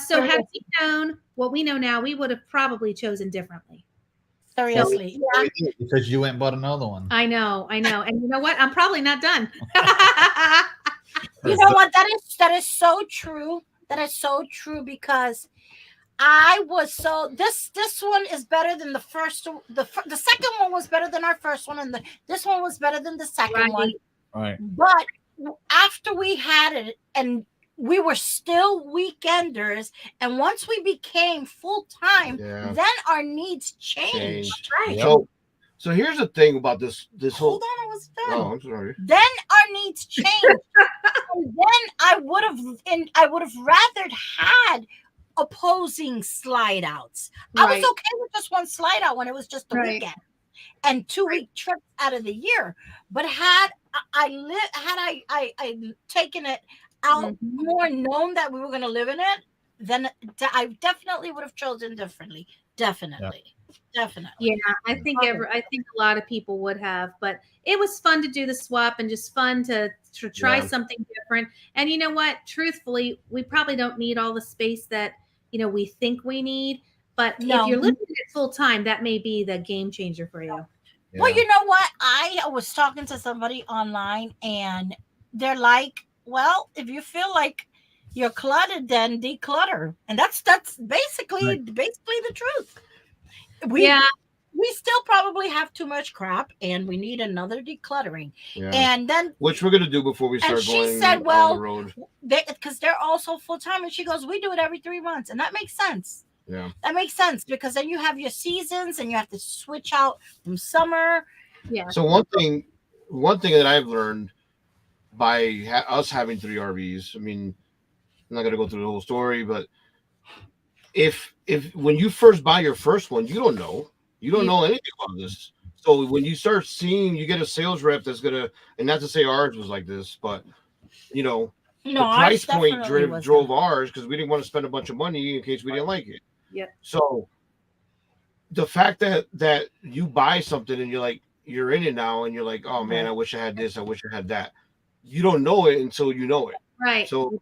S3: So had we known what we know now, we would have probably chosen differently.
S1: Seriously.
S3: So,
S4: because you went and bought another one.
S3: I know. And you know what? I'm probably not done.
S1: You know what? That is so true. That is so true because I was this one is better than the first. The second one was better than our first one, and this one was better than the second one.
S4: Right.
S1: But after we had it, and we were still weekenders, and once we became full time, then our needs changed.
S2: Right. So here's the thing about this whole.
S1: Hold on, I was done.
S2: Oh, I'm sorry.
S1: Then our needs changed, and then I would have rather had opposing slide outs. I was okay with just one slide out when it was just the weekend and 2-week trips out of the year. But had I taken it out more, known that we were going to live in it, then I definitely would have chosen differently. Definitely.
S3: Yeah, I think a lot of people would have, but it was fun to do the swap and just fun to try something different. And you know what? Truthfully, we probably don't need all the space that we think we need. But if you're living it full time, that may be the game changer for you.
S1: Yeah. Well, you know what? I was talking to somebody online, and they're like, "Well, if you feel like you're cluttered, then declutter," and that's basically the truth. We still probably have too much crap, and we need another decluttering. Yeah. And then,
S2: which we're gonna do before we start going on the road,
S1: because they're also full time, and she goes, "We do it every 3 months," and that makes sense.
S2: Yeah,
S1: that makes sense because then you have your seasons, and you have to switch out from summer.
S3: Yeah.
S2: So one thing that I've learned by us having 3 RVs, I mean, I'm not gonna go through the whole story, but if when you first buy your first one, you don't know anything about this. So when you start seeing, you get a sales rep that's gonna, and not to say ours was like this, but the price point drove ours because we didn't want to spend a bunch of money in case we didn't like it.
S3: Yeah.
S2: So the fact that you buy something and you're in it now and you're like, oh man, I wish I had this, I wish I had that. You don't know it until you know it.
S3: Right.
S2: So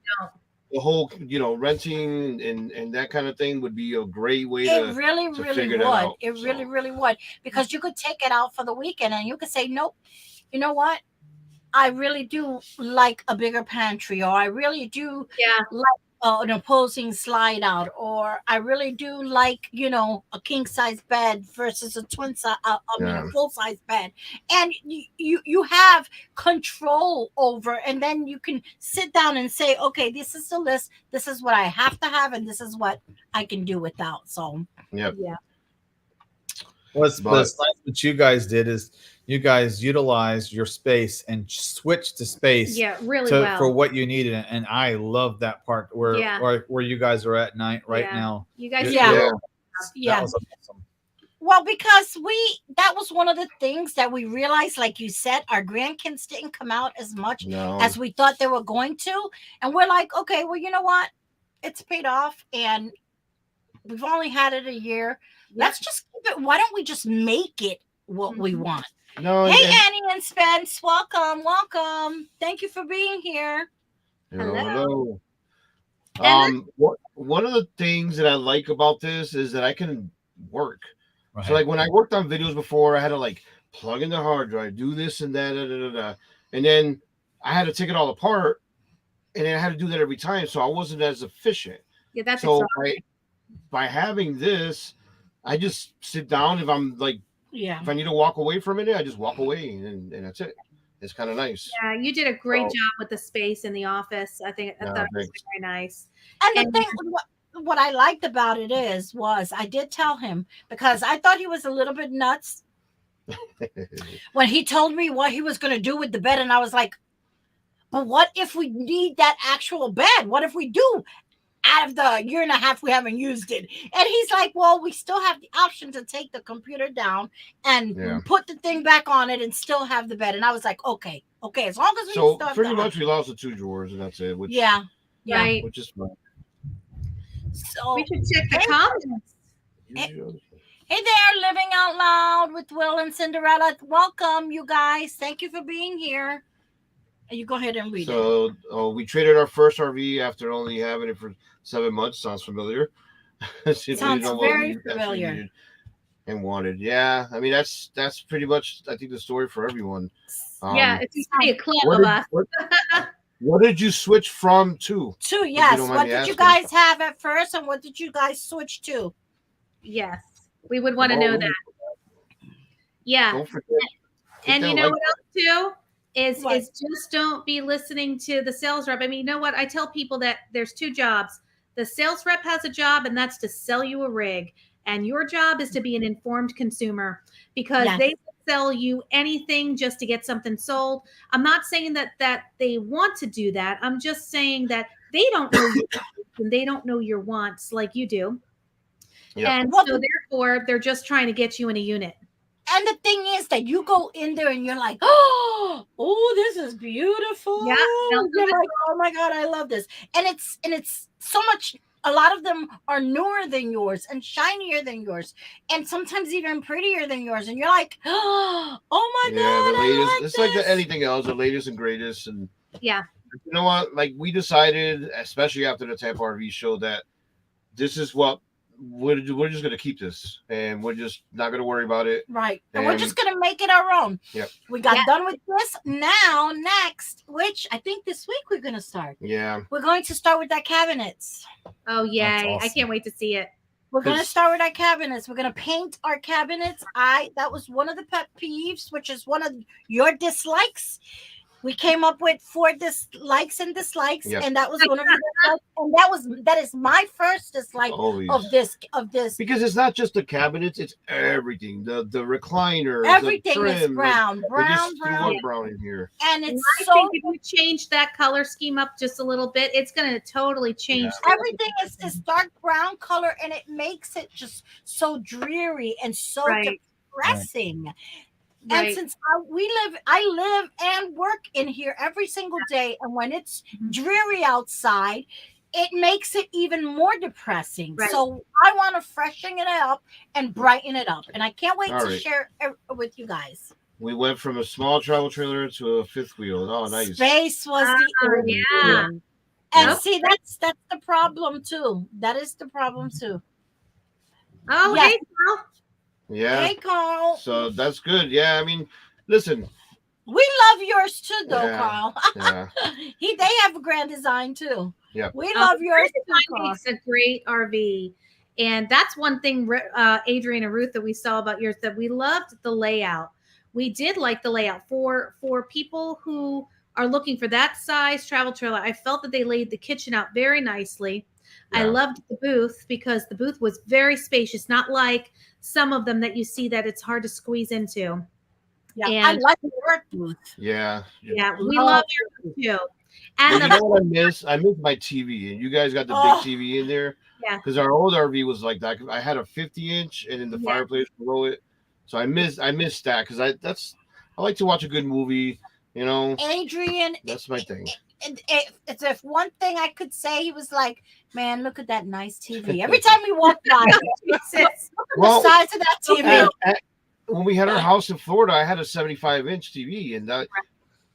S2: the whole, renting and that kind of thing would be a great way
S1: to really would. It really would, because you could take it out for the weekend and you could say, nope, you know what? I really do like a bigger pantry, or I really do like an opposing slide out, or I really do like, a king size bed versus a twin size, a full size bed. And you have control over, and then you can sit down and say, okay, this is the list. This is what I have to have, and this is what I can do without. So,
S2: yeah.
S4: What's nice what you guys did is you guys utilized your space and switched the space for what you needed, and I love that part where you guys are at night now.
S3: You guys,
S1: that
S4: was awesome.
S1: Well, because that was one of the things that we realized, like you said, our grandkids didn't come out as much as we thought they were going to, and we're like, okay, well, you know what? It's paid off, and We've only had it a year. Let's just keep it. Why don't we just make it what we want?
S2: No.
S1: Hey, Annie and Spence, welcome. Thank you for being here.
S2: Hello. One of the things that I like about this is that I can work. Right. So like when I worked on videos before, I had to like plug in the hard drive, do this and that, and then I had to take it all apart, and then I had to do that every time, so I wasn't as efficient.
S3: Yeah, that's
S2: so by having this, I just sit down. If I'm like, if I need to walk away for a minute, I just walk away, and that's it. It's kind of nice.
S3: Yeah, you did a great job with the space in the office. I thought it was very nice.
S1: And the thing, what I liked about it was I did tell him, because I thought he was a little bit nuts when he told me what he was going to do with the bed, and I was like, but what if we need that actual bed? What if we do? Out of the year and a half we haven't used it. And he's like, well, we still have the option to take the computer down and put the thing back on it and still have the bed. And I was like, okay, as long as we
S2: still
S1: pretty
S2: much we lost the 2 drawers and that's it. Which,
S3: right.
S2: Which is fun.
S3: So we should check the comments.
S1: Hey there, Living Out Loud with Will and Cinderella. Welcome, you guys. Thank you for being here. You go ahead and read it.
S2: So we traded our first RV after only having it for 7 months. Sounds familiar.
S1: Sounds very familiar.
S2: And wanted. Yeah. I mean, that's pretty much, I think, the story for everyone.
S3: It's pretty a club of us.
S2: What did you switch from to?
S1: Yes. What did you guys have at first, and what did you guys switch to?
S3: Yes. We would want to know that. Yeah.
S2: Don't forget.
S3: And you know what else, too? Is just don't be listening to the sales rep. I mean, you know what? I tell people that there's 2 jobs. The sales rep has a job, and that's to sell you a rig. And your job is to be an informed consumer, because they will sell you anything just to get something sold. I'm not saying that they want to do that. I'm just saying that they don't know your and they don't know your wants like you do. Yeah. And so therefore, they're just trying to get you in a unit.
S1: And the thing is that you go in there and you're like, oh, this is beautiful. Yeah. You're like, oh my God, I love this. And it's so much. A lot of them are newer than yours and shinier than yours, and sometimes even prettier than yours. And you're like, oh my God,
S2: the latest.
S1: I like
S2: it's this. Like anything else, the latest and greatest. And
S3: you
S2: know what? Like we decided, especially after the Tampa RV show, that this is what. We're just going to keep this, and we're just not going to worry about it.
S1: Right. And we're just going to make it our own.
S2: Yep.
S1: We got done with this. Now, next, which I think this week we're going to start.
S2: Yeah.
S1: We're going to start with our cabinets.
S3: Oh, yay. Awesome. I can't wait to see it.
S1: We're going to start with our cabinets. We're going to paint our cabinets. That was one of the pet peeves, which is one of your dislikes. We came up with 4 dislikes and dislikes, and that was one of the dislikes. And that is my first dislike of this.
S2: Because it's not just the cabinets, it's everything. The recliner,
S1: everything
S2: the trim,
S1: is brown
S2: in here.
S1: And it's
S3: I think if you change that color scheme up just a little bit, it's going to totally change.
S1: Yeah. Everything is dark brown color, and it makes it just so dreary and so depressing. Right. And since I live and work in here every single day, and when it's dreary outside, it makes it even more depressing. Right. So I want to freshen it up and brighten it up, and I can't wait to share it with you guys.
S2: We went from a small travel trailer to a 5th wheel. Oh, nice.
S1: Space was the And see, that's the problem too. That is the problem too.
S3: Oh, hey, Carl.
S2: Yeah.
S1: Hey, Carl.
S2: So that's good. Yeah, I mean, listen.
S1: We love yours too, though, Carl.
S2: Yeah.
S1: They have a grand design too.
S2: Yeah.
S1: We love yours too, Carl.
S3: It's a great RV. And that's one thing, Adrian and Ruth, that we saw about yours, that we loved the layout. We did like the layout for people who are looking for that size travel trailer. I felt that they laid the kitchen out very nicely. Yeah. I loved the booth because the booth was very spacious, not like some of them that you see that it's hard to squeeze into.
S1: Yeah, and I like the work booth.
S2: Yeah.
S3: Yeah, we love your booth too. And
S2: you know what I miss? I miss my TV, and you guys got the big TV in there.
S3: Yeah.
S2: Because our old RV was like that. I had a 50-inch, and then the fireplace below it. So I missed that because I like to watch a good movie. You know,
S1: Adrian.
S2: That's my thing.
S1: it's if one thing I could say, he was like, man, look at that nice TV. Every time we walk by, look at the size of that TV.
S2: When we had our house in Florida, I had a 75-inch TV, and that,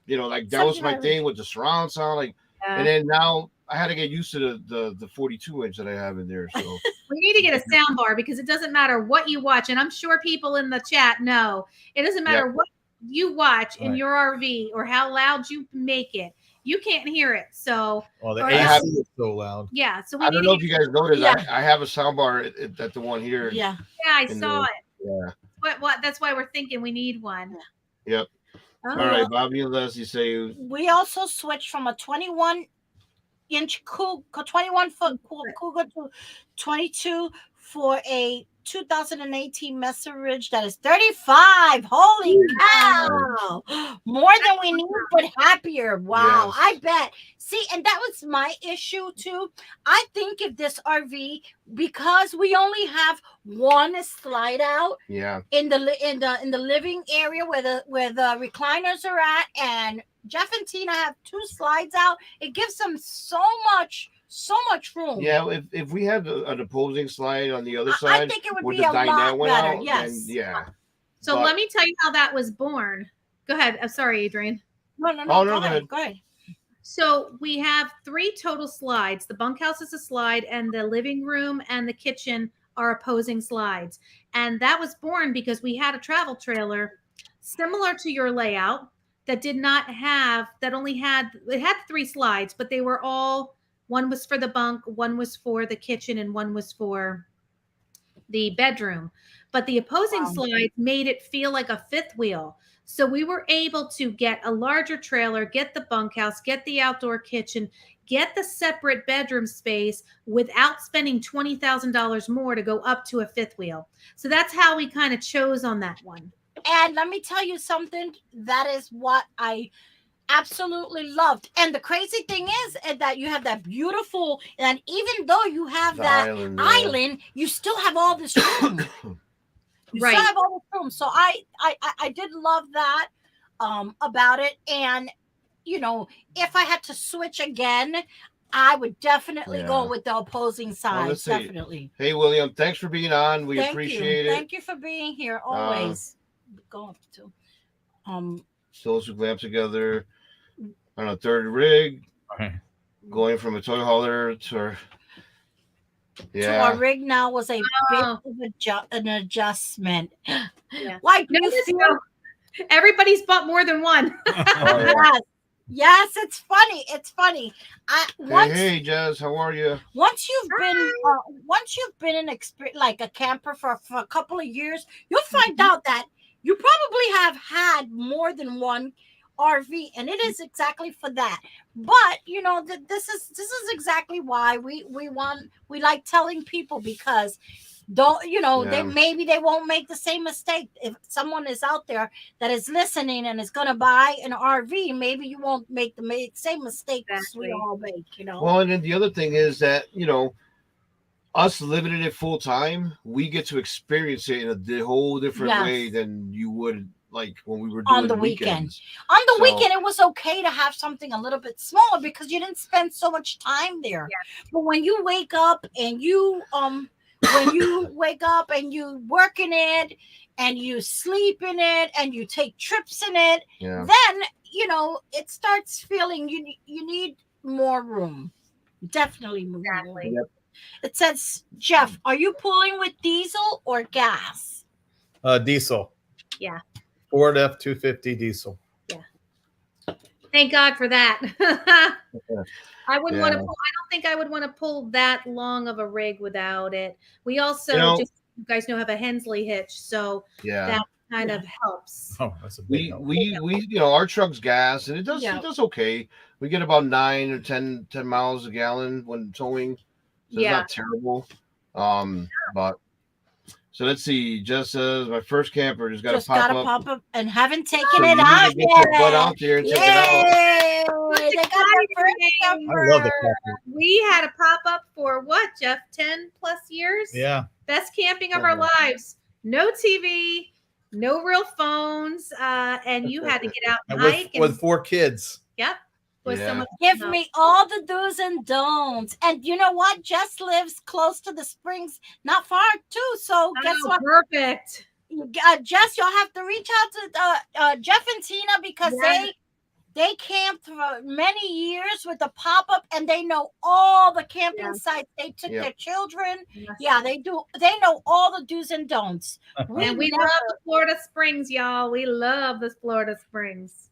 S2: that was my thing with the surround sound, and then now I had to get used to the 42-inch that I have in there. So
S3: we need to get a sound bar, because it doesn't matter what you watch, and I'm sure people in the chat know it doesn't matter what you watch in your RV or how loud you make it. You can't hear it. So
S4: the AC is so loud.
S3: Yeah. So
S2: I don't know if you guys noticed. I have a sound bar at the one here.
S3: Yeah. Yeah, I saw it.
S2: Yeah.
S3: What? That's why we're thinking we need one.
S2: Yep. All right, Bobby and Leslie say
S1: we also switched from a 21-inch 21-foot Cougar to 22 for a 2018 Mesa Ridge that is 35. Holy cow! More than we need, but happier. Wow, yes. I bet. See, and that was my issue too. I think if this RV, because we only have one slide out, in the living area where the recliners are at, and Jeff and Tina have 2 slides out, it gives them so much room.
S2: Yeah, if we had an opposing slide on the other side,
S1: I think it would be a lot better. Yes.
S3: So let me tell you how that was born. Go ahead. I'm sorry, Adrian.
S1: No. Go ahead.
S3: So we have 3 total slides. The bunkhouse is a slide, and the living room and the kitchen are opposing slides. And that was born because we had a travel trailer similar to your layout that only had 3 slides, but they were all, one was for the bunk, one was for the kitchen, and one was for the bedroom. But the opposing slides made it feel like a 5th wheel. So we were able to get a larger trailer, get the bunkhouse, get the outdoor kitchen, get the separate bedroom space without spending $20,000 more to go up to a 5th wheel. So that's how we kind of chose on that one.
S1: And let me tell you something. That is what I absolutely loved. And the crazy thing is that you have that beautiful, and even though you have that island, you still have all this room. You still have all this room. So I did love that about it. And if I had to switch again, I would definitely go with the opposing side. Well, definitely.
S2: Hey, William, thanks for being on. We appreciate it.
S1: Thank you for being here always. Going to
S2: still some glamp together on a 3rd rig, going from a toy hauler to our
S1: rig now was a bit of an adjustment. Why do you feel
S3: everybody's bought more than one?
S1: Yes, it's funny.
S2: Hey, Jazz, how are you?
S1: Once you've been in like a camper for a couple of years, you'll find out that you probably have had more than one RV, and it is exactly for that. But this is exactly why we like telling people, because they won't make the same mistake. If someone is out there that is listening and is going to buy an RV, maybe you won't make the same mistake we all make.
S2: Well, and then the other thing is that us living in it full time, we get to experience it in a whole different way than you would like when we were doing
S1: on the weekend. On the weekend, it was okay to have something a little bit smaller because you didn't spend so much time there. But when you wake up and you work in it and you sleep in it and you take trips in it, then it starts feeling you need more room. Definitely more room. Yep. It says, Jeff, are you pulling with diesel or gas?
S4: Diesel.
S3: Yeah.
S4: Ford F-250 diesel.
S3: Yeah. Thank God for that. I wouldn't want to pull. I don't think I would want to pull that long of a rig without it. We also, you guys know, have a Hensley hitch, so that kind of helps.
S4: Oh, that's a big help.
S2: We our truck's gas, and it does okay. We get about 9 or 10 miles a gallon when towing. So it's not terrible. But so let's see. Just says my first camper just got to pop up
S1: and haven't taken it out yet.
S2: Get your butt out there and take it out.
S1: They got their first camper.
S4: I love the camper.
S3: We had a pop up for what, Jeff? 10+ years.
S4: Yeah.
S3: Best camping of our lives. No TV, no real phones, and you had to get out and hike.
S4: With 4 kids.
S3: Yep. was so much.
S1: Give me all the do's and don'ts. And you know what? Jess lives close to the springs, not far too. So guess what?
S3: Perfect.
S1: Jess, you'll have to reach out to Jeff and Tina because they camped for many years with the pop-up and they know all the camping sites. They took their children. Yeah, they do. They know all the do's and don'ts.
S3: We love the Florida Springs, y'all. We love the Florida Springs.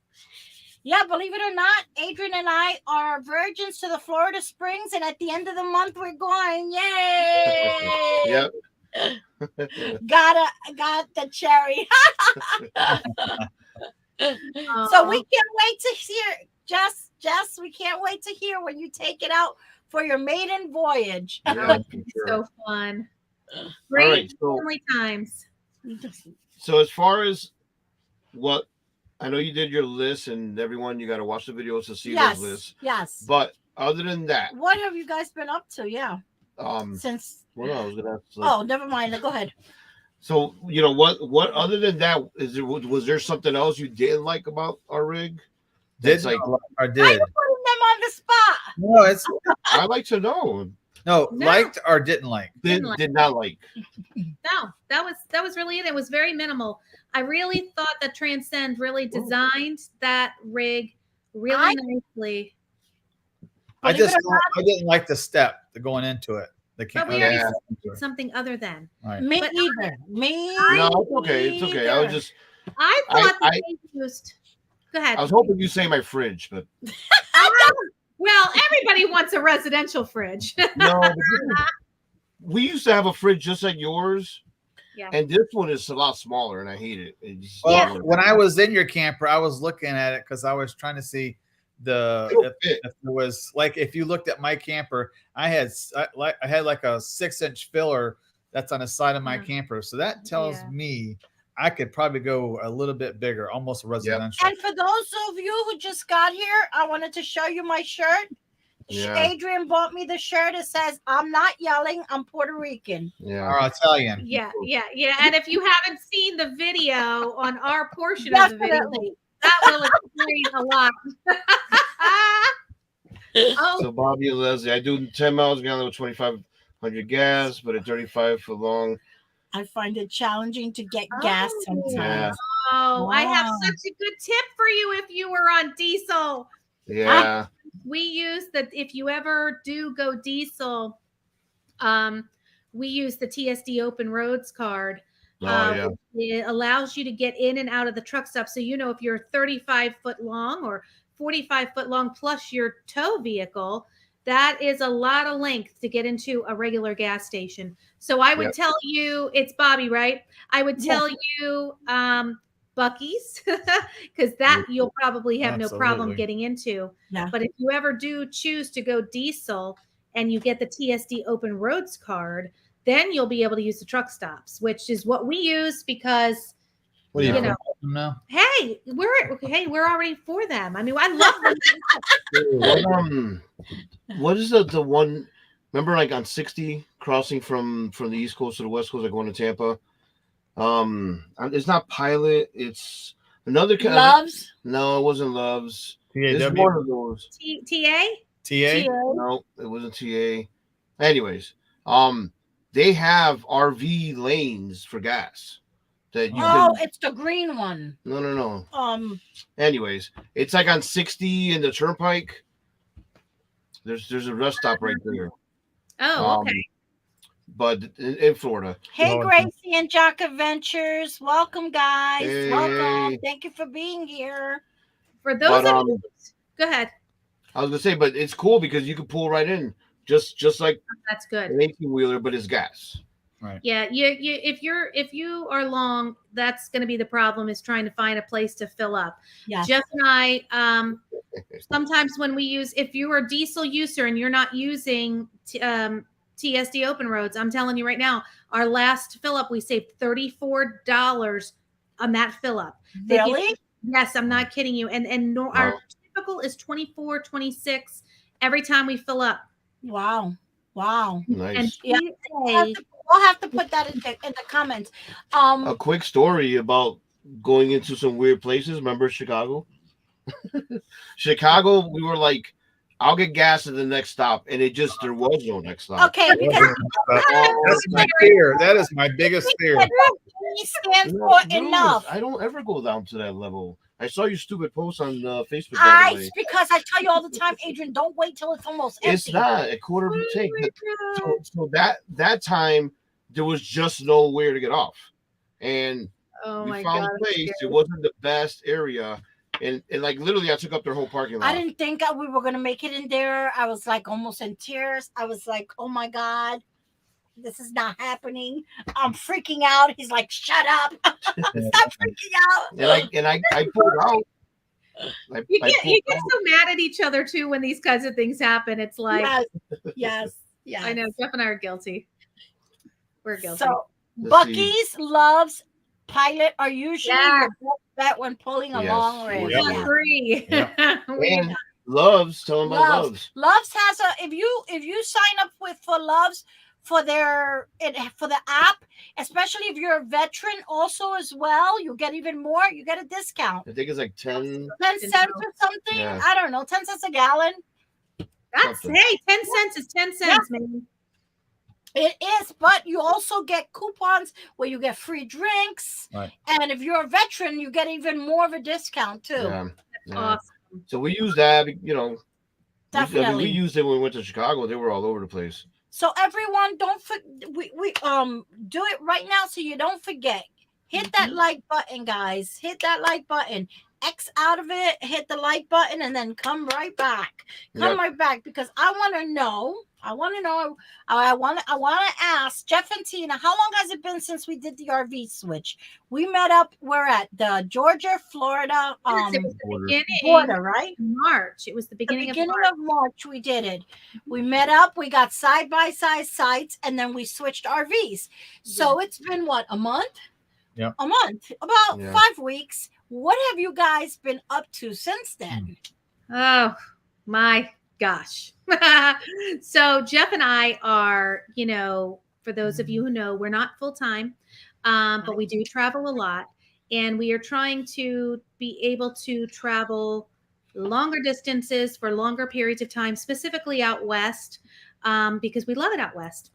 S1: Yeah, believe it or not, Adrian and I are virgins to the Florida Springs, and at the end of the month, we're going. Yay!
S2: Yep.
S1: Got the cherry. So we can't wait to hear, Jess, we can't wait to hear when you take it out for your maiden voyage.
S2: Yeah,
S3: so fun. Great family times.
S2: So as far as what, I know you did your list, and everyone, you got to watch the videos to see those lists.
S1: Yes.
S2: But other than that,
S1: what have you guys been up to? Yeah. Since.
S2: Well, I was gonna.
S1: Oh, never mind. Go ahead.
S2: So you know what? What other than that, was there something else you didn't like about our rig?
S4: Did like or did?
S1: Why are you putting them on the spot?
S4: No, it's.
S2: I like to know.
S4: No, liked or didn't like.
S2: Did not like.
S3: No, that was really it. It was very minimal. I really thought that Transcend really designed that rig really nicely.
S4: I didn't like the step going into it.
S3: But we already said something other than.
S1: Right. Me either. Me.
S2: No, it's okay. It's okay. I was just.
S3: I thought they used. Go ahead.
S2: I was hoping you say my fridge, but.
S3: Well, everybody wants a residential fridge.
S2: No, we used to have a fridge just like yours. Yeah. And this one is a lot smaller, and I hate it.
S4: Well, when I was in your camper, I was looking at it because I was trying to see if it was like if you looked at my camper, I had like a 6-inch filler that's on the side of my camper, so that tells me I could probably go a little bit bigger, almost residential.
S1: And for those of you who just got here, I wanted to show you my shirt. Adrian bought me the shirt. It says, "I'm not yelling. I'm Puerto Rican."
S4: Or Italian.
S3: Yeah. And if you haven't seen the video on our portion of the video, that will explain a lot.
S2: So Bobby and Leslie, I do 10 miles a gallon with 2,500 gas, but at 35 for long.
S1: I find it challenging to get gas sometimes.
S2: Yeah.
S3: Oh, I have such a good tip for you if you were on diesel.
S2: Yeah.
S3: We use that if you ever do go diesel, we use the TSD Open Roads card. It allows you to get in and out of the truck stop. So, you know, if you're 35 foot long or 45 foot long plus your tow vehicle, that is a lot of length to get into a regular gas station. So I would tell you, it's Bobby, right? I would tell you Buc-ee's because that you'll probably have no problem getting into. Yeah. But if you ever do choose to go diesel and you get the TSD Open Roads card, then you'll be able to use the truck stops, which is what we use because you know. Hey, we're already for them. I mean, I love
S2: them. What is the one? Remember, like on 60 crossing from the East Coast to the West Coast, like going to Tampa. It's not Pilot. It's another kind.
S1: Loves?
S2: No, it wasn't Loves.
S4: It's
S2: one of those.
S3: TA?
S2: No, it wasn't TA. Anyways, they have RV lanes for gas. That you
S1: it's the green one.
S2: No. Anyways, it's like on 60 in the Turnpike. There's a rest stop right there.
S3: Oh, okay.
S2: But in Florida.
S1: Hey, Gracie and Jock Adventures. Welcome, guys. Welcome. Thank you for being here.
S3: For those of you, go ahead.
S2: I was gonna say, but it's cool because you can pull right in, just like
S3: that's good.
S2: An 18-wheeler, but it's gas.
S4: Right.
S3: Yeah, if you are long, that's going to be the problem is trying to find a place to fill up. Yeah. Jeff and I, sometimes when we use, if you're a diesel user and you're not using TSD Open Roads, I'm telling you right now, our last fill up, we saved $34 on that fill up.
S1: Really?
S3: Yes, I'm not kidding you. And our typical is 24, 26 every time we fill up.
S1: Wow.
S2: Nice.
S1: And we'll have to put that in the comments.
S2: A quick story about going into some weird places. Remember Chicago? Chicago, we were like, I'll get gas at the next stop, and there was no next stop.
S1: Okay, because
S4: that's my fear. That is my biggest fear.
S1: He stands for enough.
S2: I don't ever go down to that level. I saw your stupid post on Facebook.
S1: Because I tell you all the time, Adrian, don't wait till it's almost empty.
S2: It's not a quarter of a tank. So that time there was just nowhere to get off, and we found a place. It wasn't the best area, and like literally, I took up their whole parking lot.
S1: I didn't think we were gonna make it in there. I was like almost in tears. I was like, oh my God. This is not happening. I'm freaking out. He's like, shut up. Stop freaking out.
S2: And I pulled out.
S3: You get so mad at each other too when these kinds of things happen. It's like
S1: yes.
S3: I know Jeff and I are guilty. We're guilty.
S1: So Buc-ee's, Loves, Pilot are usually the best bet when pulling a long range.
S3: Agree.
S2: And Loves, tell them about Loves.
S1: Loves has if you sign up for Loves for the app, especially if you're a veteran also as well, you get even more. You get a discount.
S2: I think it's like 10
S1: cents or something. Yeah. I don't know, 10 cents a gallon.
S3: That's 10 cents is 10 cents, man.
S1: It is, but you also get coupons where you get free drinks.
S4: Right.
S1: And if you're a veteran, you get even more of a discount too.
S3: That's awesome.
S2: So we use that,
S1: Definitely.
S2: We used it when we went to Chicago. They were all over the place.
S1: So everyone, don't we do it right now so you don't forget. Hit that like button, guys. Hit that like button. X out of it, hit the like button, and then come right back. Right back, because I want to know. I want to ask Jeff and Tina, how long has it been since we did the RV switch? We met up. We're at the Georgia, Florida
S3: it was the beginning
S1: border, right?
S3: March. It was the beginning
S1: of March. We did it. We met up. We got side by side sites, and then we switched RVs. So it's been what, a month?
S4: Yeah,
S1: a month, about 5 weeks. What have you guys been up to since then?
S3: Oh my gosh. So Jeff and I are, for those of you who know, we're not full-time, but we do travel a lot, and we are trying to be able to travel longer distances for longer periods of time, specifically out west, because we love it out west.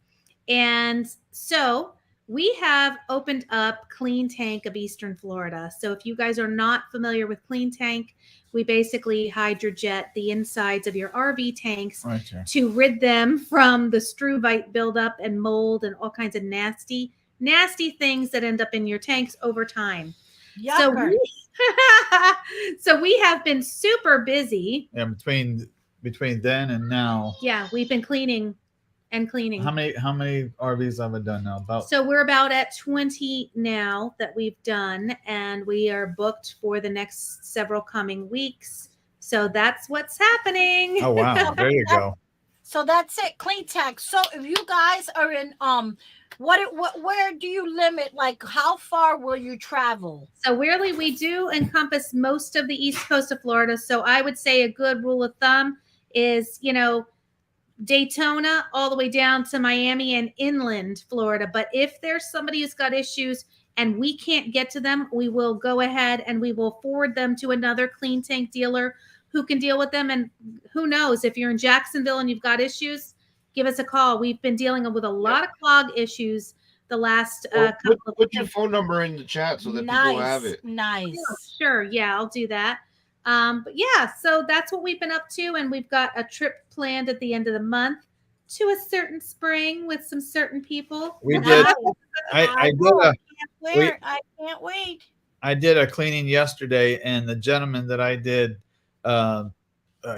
S3: And so we have opened up Clean Tank of Eastern Florida. So if you guys are not familiar with Clean Tank, we basically hydrojet the insides of your RV tanks to rid them from the struvite buildup and mold and all kinds of nasty things that end up in your tanks over time. So we have been super busy.
S4: And between then and now.
S3: Yeah, we've been cleaning.
S4: How many RVs have I done now?
S3: So we're about at 20 now that we've done, and we are booked for the next several coming weeks. So that's what's happening.
S4: Oh wow, there you go.
S1: So that's it, Clean Tank. So if you guys are in where do you limit? Like, how far will you travel?
S3: So really, we do encompass most of the east coast of Florida. So I would say a good rule of thumb is, Daytona all the way down to Miami and inland Florida. But if there's somebody who's got issues and we can't get to them, we will go ahead and we will forward them to another Clean Tank dealer who can deal with them. And who knows, if you're in Jacksonville and you've got issues, give us a call. We've been dealing with a lot of clog issues the last couple of
S2: Put your phone number in the chat so that people have it.
S1: Nice.
S3: Sure. Yeah, I'll do that. But yeah, so that's what we've been up to. And we've got a trip planned at the end of the month to a certain spring with some certain people.
S4: We did. I
S1: can't wait.
S4: I did a cleaning yesterday, and the gentleman that I did,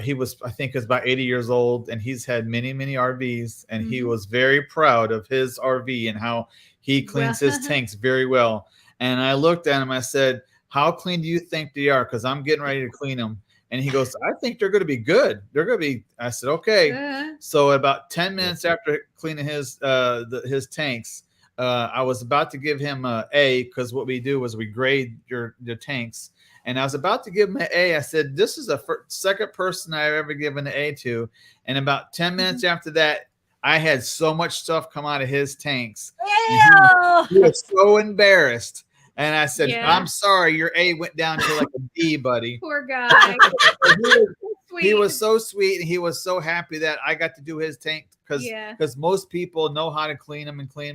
S4: he was, I think, is about 80 years old, and he's had many RVs, and he was very proud of his RV and how he cleans his tanks very well. And I looked at him, I said, how clean do you think they are? Because I'm getting ready to clean them. And he goes, I think they're going to be good. They're going to be. I said, okay. So about 10 minutes after cleaning his tanks, I was about to give him an A, because what we do is we grade your tanks. And I was about to give him an A. I said, this is the second person I've ever given an A to. And about 10 minutes after that, I had so much stuff come out of his tanks.
S1: Ew.
S4: He was so embarrassed. And I said, I'm sorry, your A went down to like a D, buddy.
S3: Poor guy.
S4: He was so sweet, and he was so happy that I got to do his tank because most people know how to clean them and get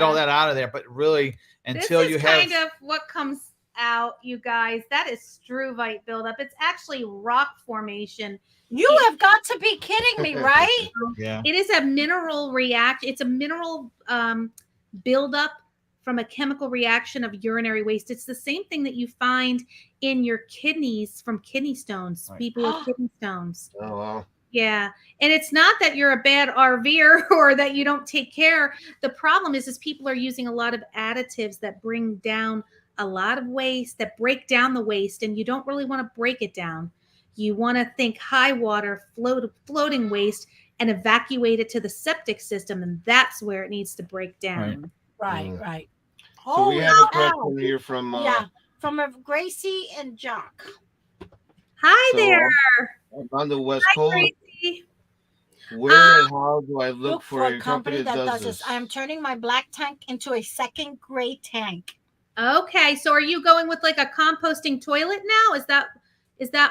S4: all that out of there. But really, until you have
S3: kind of what comes out, you guys, that is struvite buildup. It's actually rock formation.
S1: You have got to be kidding me, right?
S4: Yeah.
S3: It is a mineral react. It's a mineral buildup from a chemical reaction of urinary waste. It's the same thing that you find in your kidneys from kidney stones, people with kidney stones.
S2: Oh, wow.
S3: Yeah. And it's not that you're a bad RVer or that you don't take care. The problem is people are using a lot of additives that bring down a lot of waste, that break down the waste, and you don't really want to break it down. You want to think high water, floating waste, and evacuate it to the septic system, and that's where it needs to break down.
S1: Right.
S2: So we have a question here from
S1: Gracie and Jock.
S3: Hi there.
S2: On the West Coast.
S3: Gracie.
S2: Where and how do I look for a company that does this?
S1: I am turning my black tank into a second gray tank.
S3: Okay, so are you going with like a composting toilet now? Is that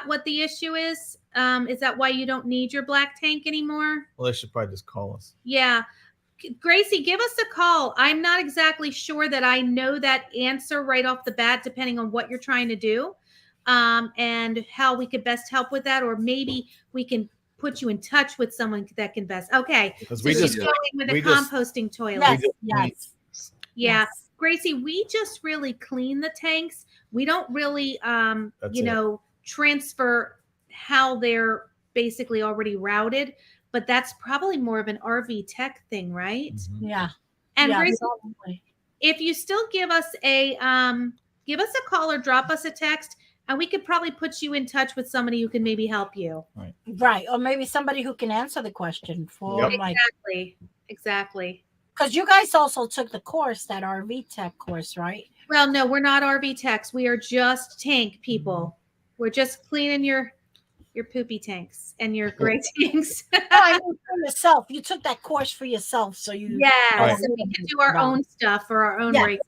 S3: what the issue is? Is that why you don't need your black tank anymore?
S4: Well, they should probably just call us.
S3: Yeah. Gracie, give us a call. I'm not exactly sure that I know that answer right off the bat, depending on what you're trying to do, and how we could best help with that, or maybe we can put you in touch with someone that can best. Okay,
S4: because
S3: so she's going with a composting toilet.
S1: Yes.
S3: Gracie, we just really clean the tanks. We don't really, transfer how they're basically already routed. But that's probably more of an RV tech thing, right?
S1: Mm-hmm. Yeah.
S3: And Gracie, if you still give us a call or drop us a text, and we could probably put you in touch with somebody who can maybe help you.
S1: Right. Or maybe somebody who can answer the question for
S3: Exactly.
S1: Because you guys also took the course, that RV tech course, right?
S3: Well, no, we're not RV techs. We are just tank people. Mm-hmm. We're just cleaning your poopy tanks and your gray tanks.
S1: I mean, for yourself. You took that course for yourself, so you.
S3: Yeah, so we can do our own stuff for our own break.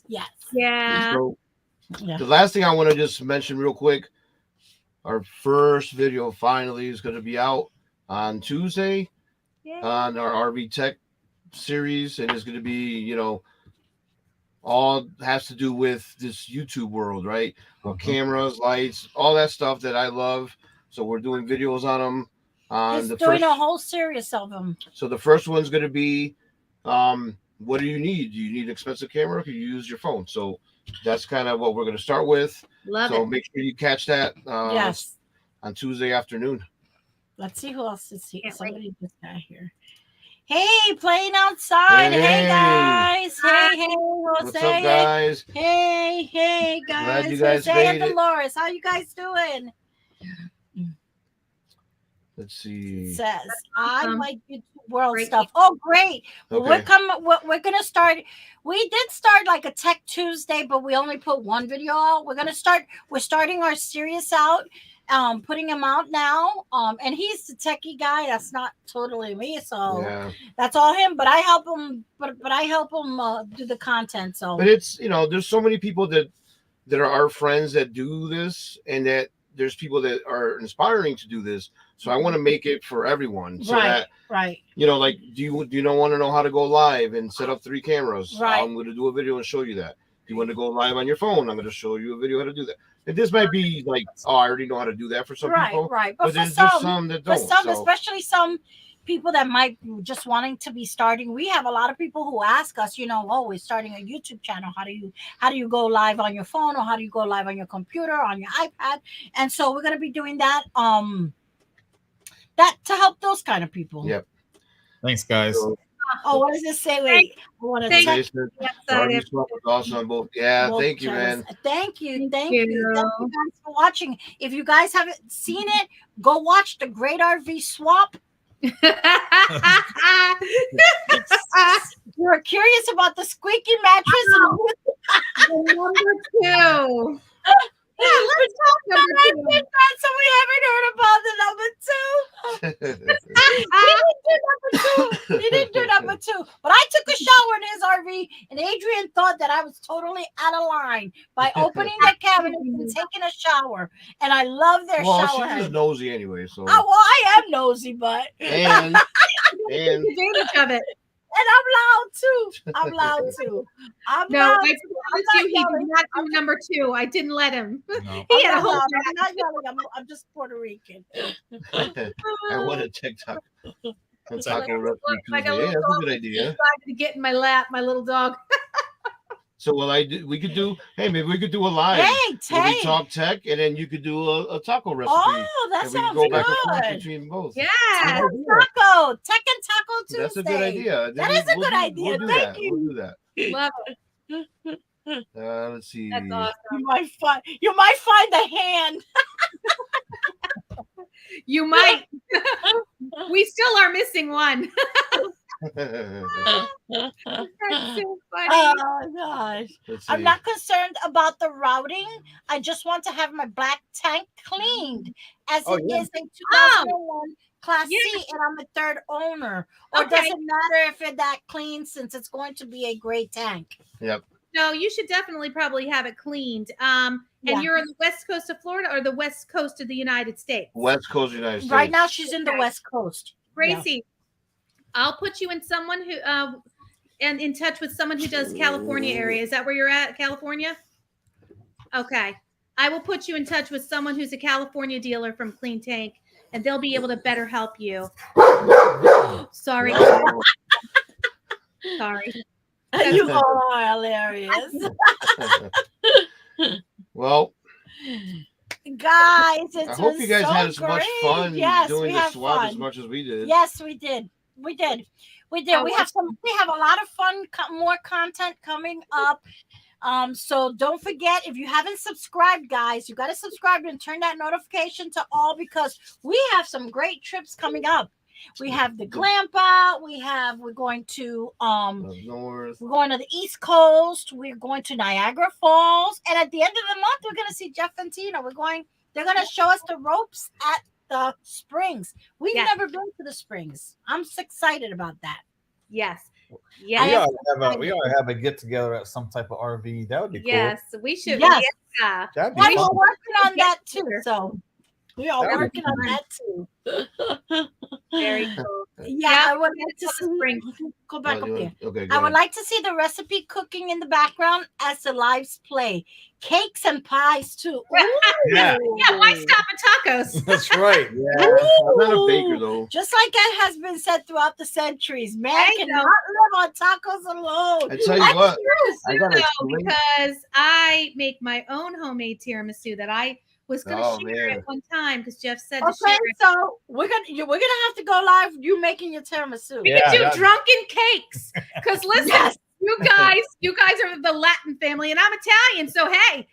S1: Yes.
S3: Yeah.
S2: So, the last thing I want to just mention real quick, our first video finally is going to be out on Tuesday on our RV Tech series, and it's going to be, all has to do with this YouTube world, right? Cameras, lights, all that stuff that I love. So we're doing videos on them.
S1: Doing a whole series of them.
S2: So the first one's going to be, what do you need? Do you need an expensive camera? Can you use your phone? So that's kind of what we're going to start with.
S3: Love it.
S2: Make sure you catch that on Tuesday afternoon.
S1: Let's see who else is here. Somebody just got here. Hey, playing outside. Hey guys. Hey, Jose.
S2: What's up, guys?
S1: Hey, guys.
S2: Glad you guys
S1: Jose
S2: made
S1: and Dolores. How you guys doing?
S2: Let's see.
S1: It says I like YouTube world stuff. Oh, great. Okay. We're gonna start. We did start like a Tech Tuesday, but we only put one video out. We're starting our series out. Putting him out now. And he's the techie guy. That's not totally me. So that's all him. But I help him. But I help him do the content. So,
S2: but it's there's so many people that are our friends that do this, and that there's people that are inspiring to do this. So I want to make it for everyone. So
S1: right.
S2: Like, do you don't want to know how to go live and set up 3 cameras?
S1: Right.
S2: I'm going to do a video and show you that. If you want to go live on your phone, I'm going to show you a video how to do that. And this might be like, I already know how to do that for some people.
S1: Right.
S2: But there's some that don't.
S1: Especially some people that might be just wanting to be starting. We have a lot of people who ask us, we're starting a YouTube channel. How do you go live on your phone, or how do you go live on your computer, on your iPad? And so we're going to be doing that. That to help those kind of people.
S2: Yep.
S4: Thanks, guys.
S1: What does it say? Wait, I want to
S2: awesome. Both. Yeah, thank you, man.
S1: Thank you guys for watching. If you guys haven't seen it, go watch the Great RV Swap. You're curious about the squeaky mattress.
S3: Number 2. let's talk number two.
S1: So we haven't heard about the number two. He didn't do number two. But I took a shower in his RV, and Adrian thought that I was totally out of line by opening the cabinet and taking a shower. And I love their shower.
S2: Well, she's just nosy anyway. So.
S1: Oh, well, I am nosy, but
S2: and
S3: advantage of it.
S1: And I'm loud too.
S3: I promise you, he did not do number two. I didn't let him.
S4: No.
S3: He had a whole.
S1: I'm not yelling. I'm just Puerto Rican.
S2: I want a TikTok. Taco recipe
S3: Like
S2: Tuesday. Yeah, that's a good idea.
S3: Decided to get in my lap, my little dog.
S2: So we could do. Hey, maybe we could do a live.
S1: Hey,
S2: we talk tech, and then you could do a taco recipe.
S1: Oh, that
S2: and
S1: sounds
S2: we can go
S1: good.
S2: back and forth between both.
S3: Yeah.
S1: Taco, Tech and Taco Tuesday.
S2: That's a good idea.
S1: That is a good idea. Thank you.
S2: We'll do that.
S3: Love it.
S2: Let's see.
S3: That's awesome.
S1: You might find the hand.
S3: You might. We still are missing one. That's so funny.
S1: Oh gosh. I'm not concerned about the routing. I just want to have my black tank cleaned as it is a 2001 Class C, and I'm a third owner. Or does it matter if it's that clean since it's going to be a gray tank?
S2: Yep.
S3: No, you should definitely probably have it cleaned. And you're on the west coast of Florida or the west coast of the United States?
S2: West Coast of the United States.
S1: Right now she's in the West Coast.
S3: Gracie, I'll put you in someone who and in touch with someone who does California area. Is that where you're at, California? Okay. I will put you in touch with someone who's a California dealer from Clean Tank, and they'll be able to better help you. Sorry. Sorry.
S1: You all are hilarious.
S2: Well,
S1: guys,
S2: I hope you guys had as much fun doing the swap as much as we did.
S1: Yes, we did. We did. We have a lot of fun, more content coming up. So don't forget, if you haven't subscribed, guys, you got to subscribe and turn that notification to all, because we have some great trips coming up. We have the Glampa. We're going to
S2: north.
S1: We're going to the East Coast. We're going to Niagara Falls, and at the end of the month, we're going to see Jeff and Tina. They're going to show us the ropes at the springs. We've never been to the springs. I'm so excited about that.
S3: Yes.
S4: Yeah. We ought to have a get together at some type of RV. That would be cool.
S3: Yes, we should.
S1: Yes.
S3: Yeah.
S4: That'd be
S1: we're
S4: fun.
S1: working on that too. So we are working on that too.
S3: Very cool.
S1: Yeah, I would like to see. Go back up there. Okay, I would like to see the recipe cooking in the background as the lives play. Cakes and pies too.
S3: Yeah, why stop at tacos?
S4: That's right.
S2: Yeah, I'm not a baker though.
S1: Just like it has been said throughout the centuries, man cannot live on tacos alone.
S2: I tell you what,
S3: I gotta because I make my own homemade tiramisu that I was going to share at one time because Jeff said to share it.
S1: So we're gonna have to go live. You making your tiramisu?
S3: We can do drunken cakes. Because listen, you guys are the Latin family, and I'm Italian. So hey,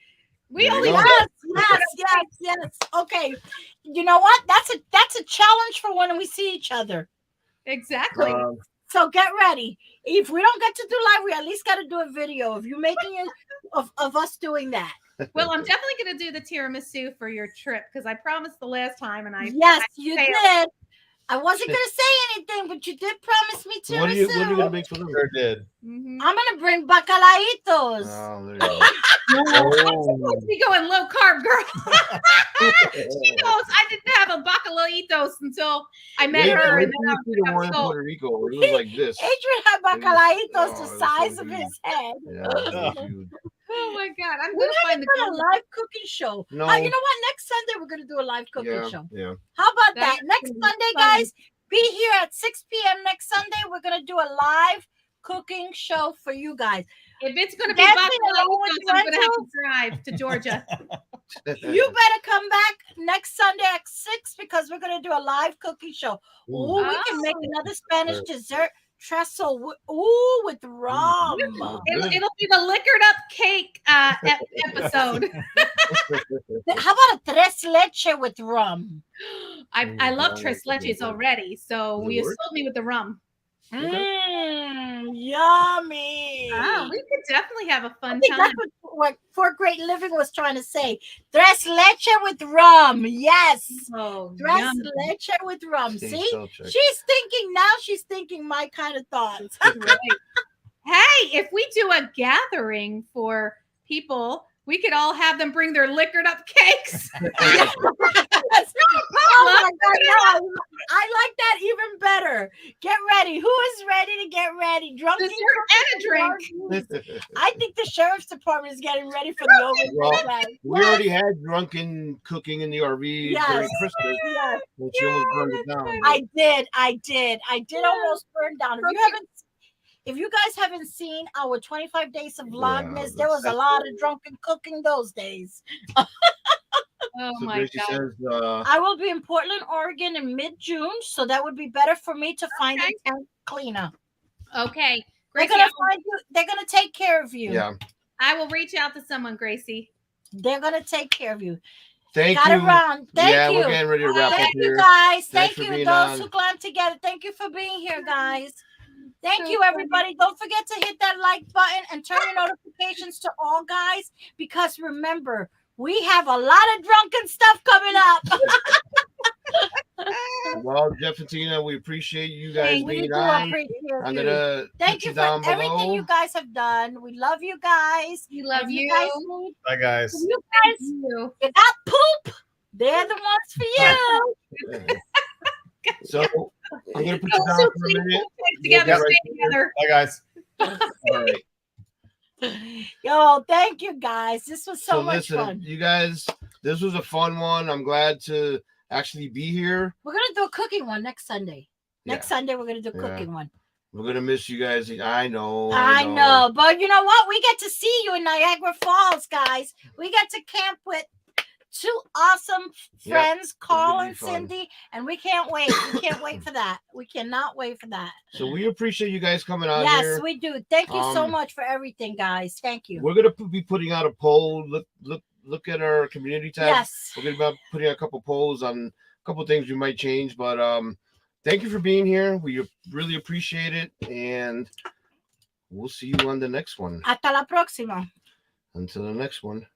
S3: we only
S1: yes. Okay, you know what? That's a challenge for when we see each other.
S3: Exactly.
S1: So get ready. If we don't get to do live, we at least got to do a video of you making it of us doing that.
S3: Well, I'm definitely going to do the tiramisu for your trip because I promised the last time, and you
S1: did. I wasn't going to say anything, but you did promise me tiramisu.
S2: What are you going to make for them?
S4: Sure did.
S1: I'm going to bring bacalaitos.
S2: Oh, there you go.
S3: I'm supposed to be going low carb, girl. She knows I didn't have a bacalaitos until I met her. And then
S2: the one in Puerto Rico, it was like this.
S1: Adrian had bacalaitos the size of his head.
S2: Yeah,
S3: oh my God! I'm gonna find
S1: a live cooking show.
S2: No,
S1: you know what? Next Sunday we're gonna do a live cooking show.
S2: Yeah.
S1: How about that? Next Sunday, guys, be here at 6 p.m. next Sunday. We're gonna do a live cooking show for you guys.
S3: If it's gonna be bacalaitos, I'm gonna have to drive to Georgia.
S1: You better come back next Sunday at 6 because we're gonna do a live cooking show. Ooh, we can make another Spanish dessert. Trestle, with rum.
S3: It'll be the liquored up cake episode.
S1: How about a tres leche with rum?
S3: I love tres leches already, so you sold me with the rum.
S1: Yummy.
S3: Oh, we could definitely have a fun time.
S1: That's what Fort Great Living was trying to say. Tres leche with rum. Yes.
S3: Oh,
S1: Tres leche with rum. See? She's thinking my kind of thoughts.
S3: Right. Hey, if we do a gathering for people, we could all have them bring their liquored up cakes.
S1: Oh my God, no, I like that even better. Get ready. Who is ready to get ready? Drunk
S3: and a drink.
S1: I think the sheriff's department is getting ready for the overnight.
S2: We already had drunken cooking in the RV during Christmas.
S1: Yes.
S2: She almost burned it down.
S1: I did almost burn down. If you guys haven't seen our 25 days of Vlogmas, there was a lot of drunken cooking those days.
S3: Oh my God.
S2: Says,
S1: I will be in Portland, Oregon in mid-June, so that would be better for me to find a tent cleaner.
S3: Okay.
S1: Gracie, they're gonna find you. They're gonna take care of you.
S2: Yeah.
S3: I will reach out to someone, Gracie.
S1: They're gonna take care of you.
S2: Thank you.
S1: Thank you.
S2: We're getting ready to wrap up here.
S1: Thank you, guys.
S2: Thanks
S1: Thank you, those who glam together. Thank you for being here, guys. Thank you, everybody. Don't forget to hit that like button and turn your notifications to all, guys, because remember, we have a lot of drunken stuff coming up.
S2: Well, Jeff and Tina, we appreciate you guys being on. I'm gonna
S1: thank you for everything you guys have done. We love you guys.
S3: We love you.
S4: Bye, guys.
S1: You guys, you got poop. They're the ones for you.
S2: So I'm gonna put you down for a minute.
S3: Together, stay together.
S4: Bye, guys.
S2: All right.
S1: Yo, thank you guys. This was so much fun.
S2: You guys, this was a fun one. I'm glad to actually be here.
S1: We're gonna do a cooking one next Sunday. Next Sunday, we're gonna do a cooking one.
S2: We're gonna miss you guys. I know.
S1: But you know what? We get to see you in Niagara Falls, guys. We get to camp with two awesome friends, Carl and Cindy, and we can't wait. We can't wait for that. We cannot wait for that.
S2: So we appreciate you guys coming out here.
S1: Yes, we do. Thank you so much for everything, guys. Thank you.
S2: We're gonna be putting out a poll. Look at our community tab.
S1: Yes.
S2: We're gonna be putting out a couple polls on a couple things we might change, but thank you for being here. We really appreciate it, and we'll see you on the next one.
S1: Hasta la próxima.
S2: Until the next one.